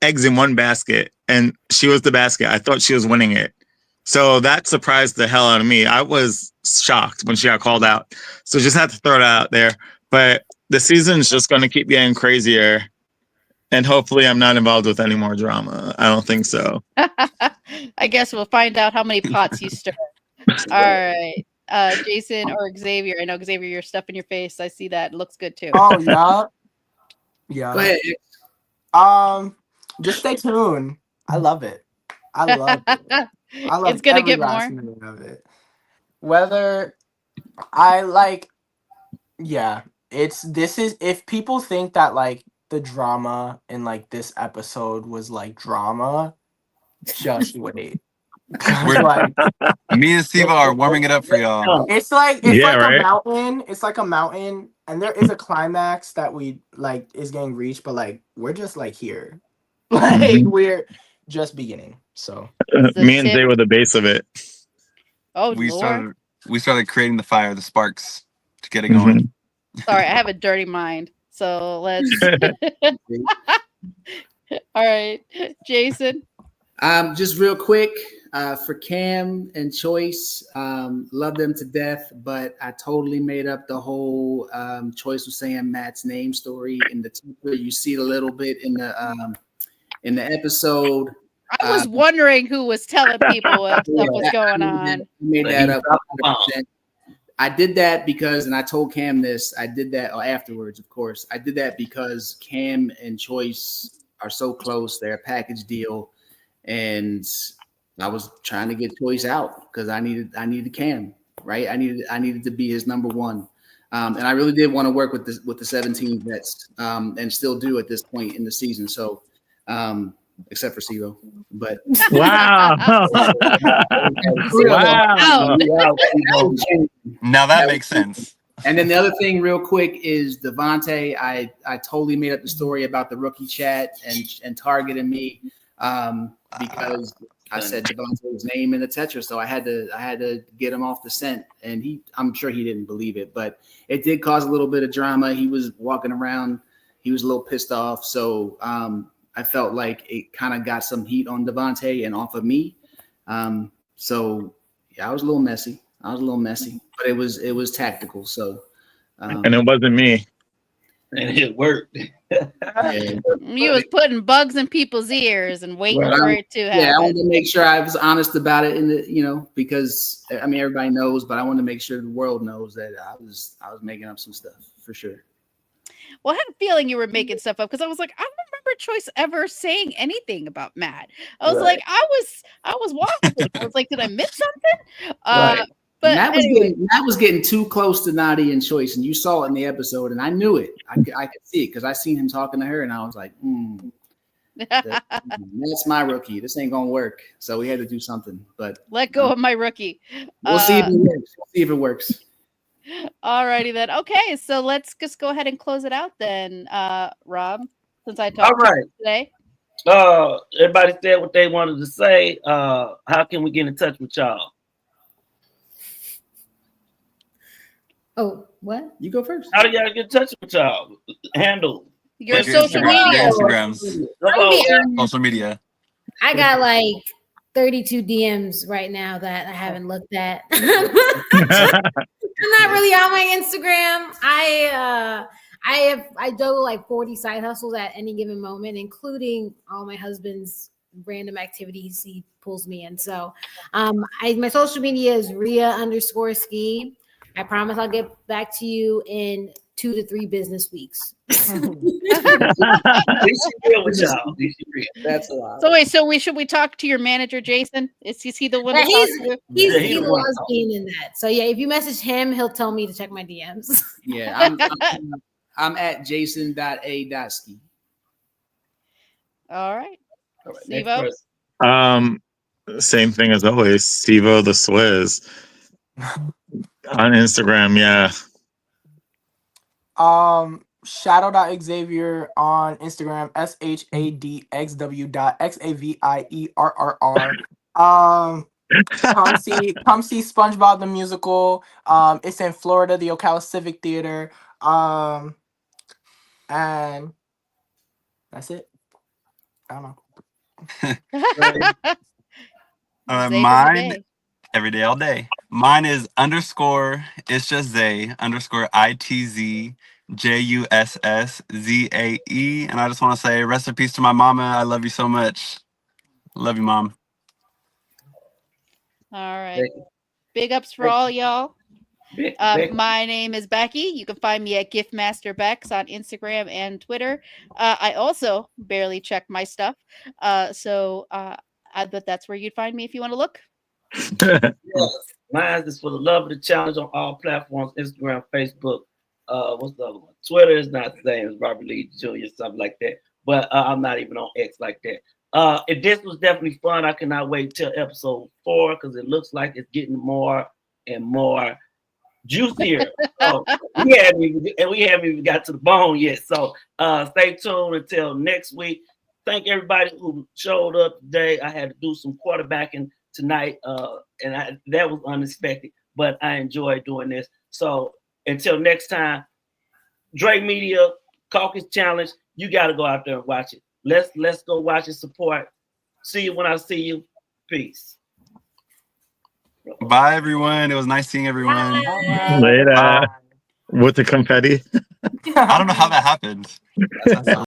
eggs in one basket, and she was the basket. I thought she was winning it. So that surprised the hell out of me. I was shocked when she got called out. So just had to throw it out there. But the season's just going to keep getting crazier. And hopefully I'm not involved with any more drama. I don't think so. I guess we'll find out how many pots you stir. All right. Jason or Xavier. I know, Xavier, you're stuffing your face. I see that. It looks good too. Oh, yeah. Yeah. Go ahead. Just stay tuned. I love it. I love it. I love It's gonna every get last more. minute of it. Whether I like, yeah, if people think that like the drama in like this episode was like drama, just wait. 'Cause, like, Me and Steve are warming it up for y'all. it's like Yeah, a right? mountain. It's like a mountain, and there is a climax that we like is getting reached, but like we're just like here, like Mhm. we're just beginning. So The Me and tip- Zay were the base of it. Oh, We Lord. started creating the fire, the sparks to get it Mm-hmm. going. Sorry, I have a dirty mind. So let's. All right. Jason. Just real quick, for Cam and Choice, love them to death, but I totally made up the whole Choice was saying Matt's name story in the teaser. You see it a little bit in the episode. I was wondering who was telling people what stuff was going on. I made that up 100%. I did that because, and I told Cam this, I did that afterwards, of course. I did that because Cam and Choice are so close. They're a package deal. And I was trying to get Choice out because I needed Cam, right? I needed to be his number one. And I really did want to work with the 17 vets, and still do at this point in the season. So, except for Sivo, but Wow. Wow. Now that makes sense. And then the other thing, real quick, is Devontae. I totally made up the story about the rookie chat and targeting me because I said Devontae's name in the Tetra, so I had to get him off the scent. And I'm sure he didn't believe it, but it did cause a little bit of drama. He was walking around, he was a little pissed off, so I felt like it kind of got some heat on Devontae and off of me. So yeah, I was a little messy, but it was tactical. So, And it wasn't me. And it worked. You was putting bugs in people's ears and waiting for it to happen. Yeah, I wanted to make sure I was honest about it because I mean everybody knows, but I wanted to make sure the world knows that I was making up some stuff for sure. Well, I had a feeling you were making stuff up because I was like, I don't remember Choice ever saying anything about Matt. I was like, I was watching. I was like, did I miss something? But Matt was getting too close to Nadia and Choice, and you saw it in the episode, and I knew it. I could see it because I seen him talking to her, and I was like, that's my rookie. This ain't gonna work. So we had to do something. But let go of my rookie. We'll see if it works. All righty then. Okay, so let's just go ahead and close it out then, Rob, since I talked to you today. Everybody said what they wanted to say. How can we get in touch with y'all? Oh, what? You go first. How do y'all get in touch with y'all? Handle your social media. Instagrams. Social media. I got like 32 DMs right now that I haven't looked at. I'm not really on my Instagram. I do like 40 side hustles at any given moment, including all my husband's random activities he pulls me in. So my social media is Ria_ski. I promise I'll get back to you in 2 to 3 business weeks. That's a lot. So wait, should we talk to your manager, Jason? Is he the one? Yeah, to he loves being in that. So yeah, if you message him, he'll tell me to check my DMs. Yeah, I'm at jason.a.ski. All right. Stevo? Same thing as always. Stevo the Swizz on Instagram. Yeah. Shadow Xavier on Instagram, SHADXW.XAVIERRR. Come see SpongeBob the musical. It's in Florida, the Ocala Civic Theater. And that's it. I don't know. Zay from the Mine Bay. every day, all day. Mine is _ it's just Zay _ ITZJUSSZAE. And I just want to say rest in peace to my mama. I love you so much. Love you, Mom. All right. Big ups for all y'all. My name is Becky. You can find me at Giftmaster Bex on Instagram and Twitter. I also barely check my stuff. But that's where you'd find me if you want to look. Mine is for the love of the challenge on all platforms: Instagram, Facebook. What's the other one? Twitter is not the same as Robert Lee Jr. something like that. But I'm not even on X like that. This was definitely fun. I cannot wait till episode 4 because it looks like it's getting more and more juicier. So we haven't even got to the bone yet. So stay tuned until next week. Thank everybody who showed up today. I had to do some quarterbacking tonight, and that was unexpected, but I enjoyed doing this. So until next time, Dre Media Caucus Challenge. You got to go out there and watch it. Let's go watch and support. See you when I see you. Peace. Bye, everyone. It was nice seeing everyone. Later. Bye. With the confetti. I don't know how that happened.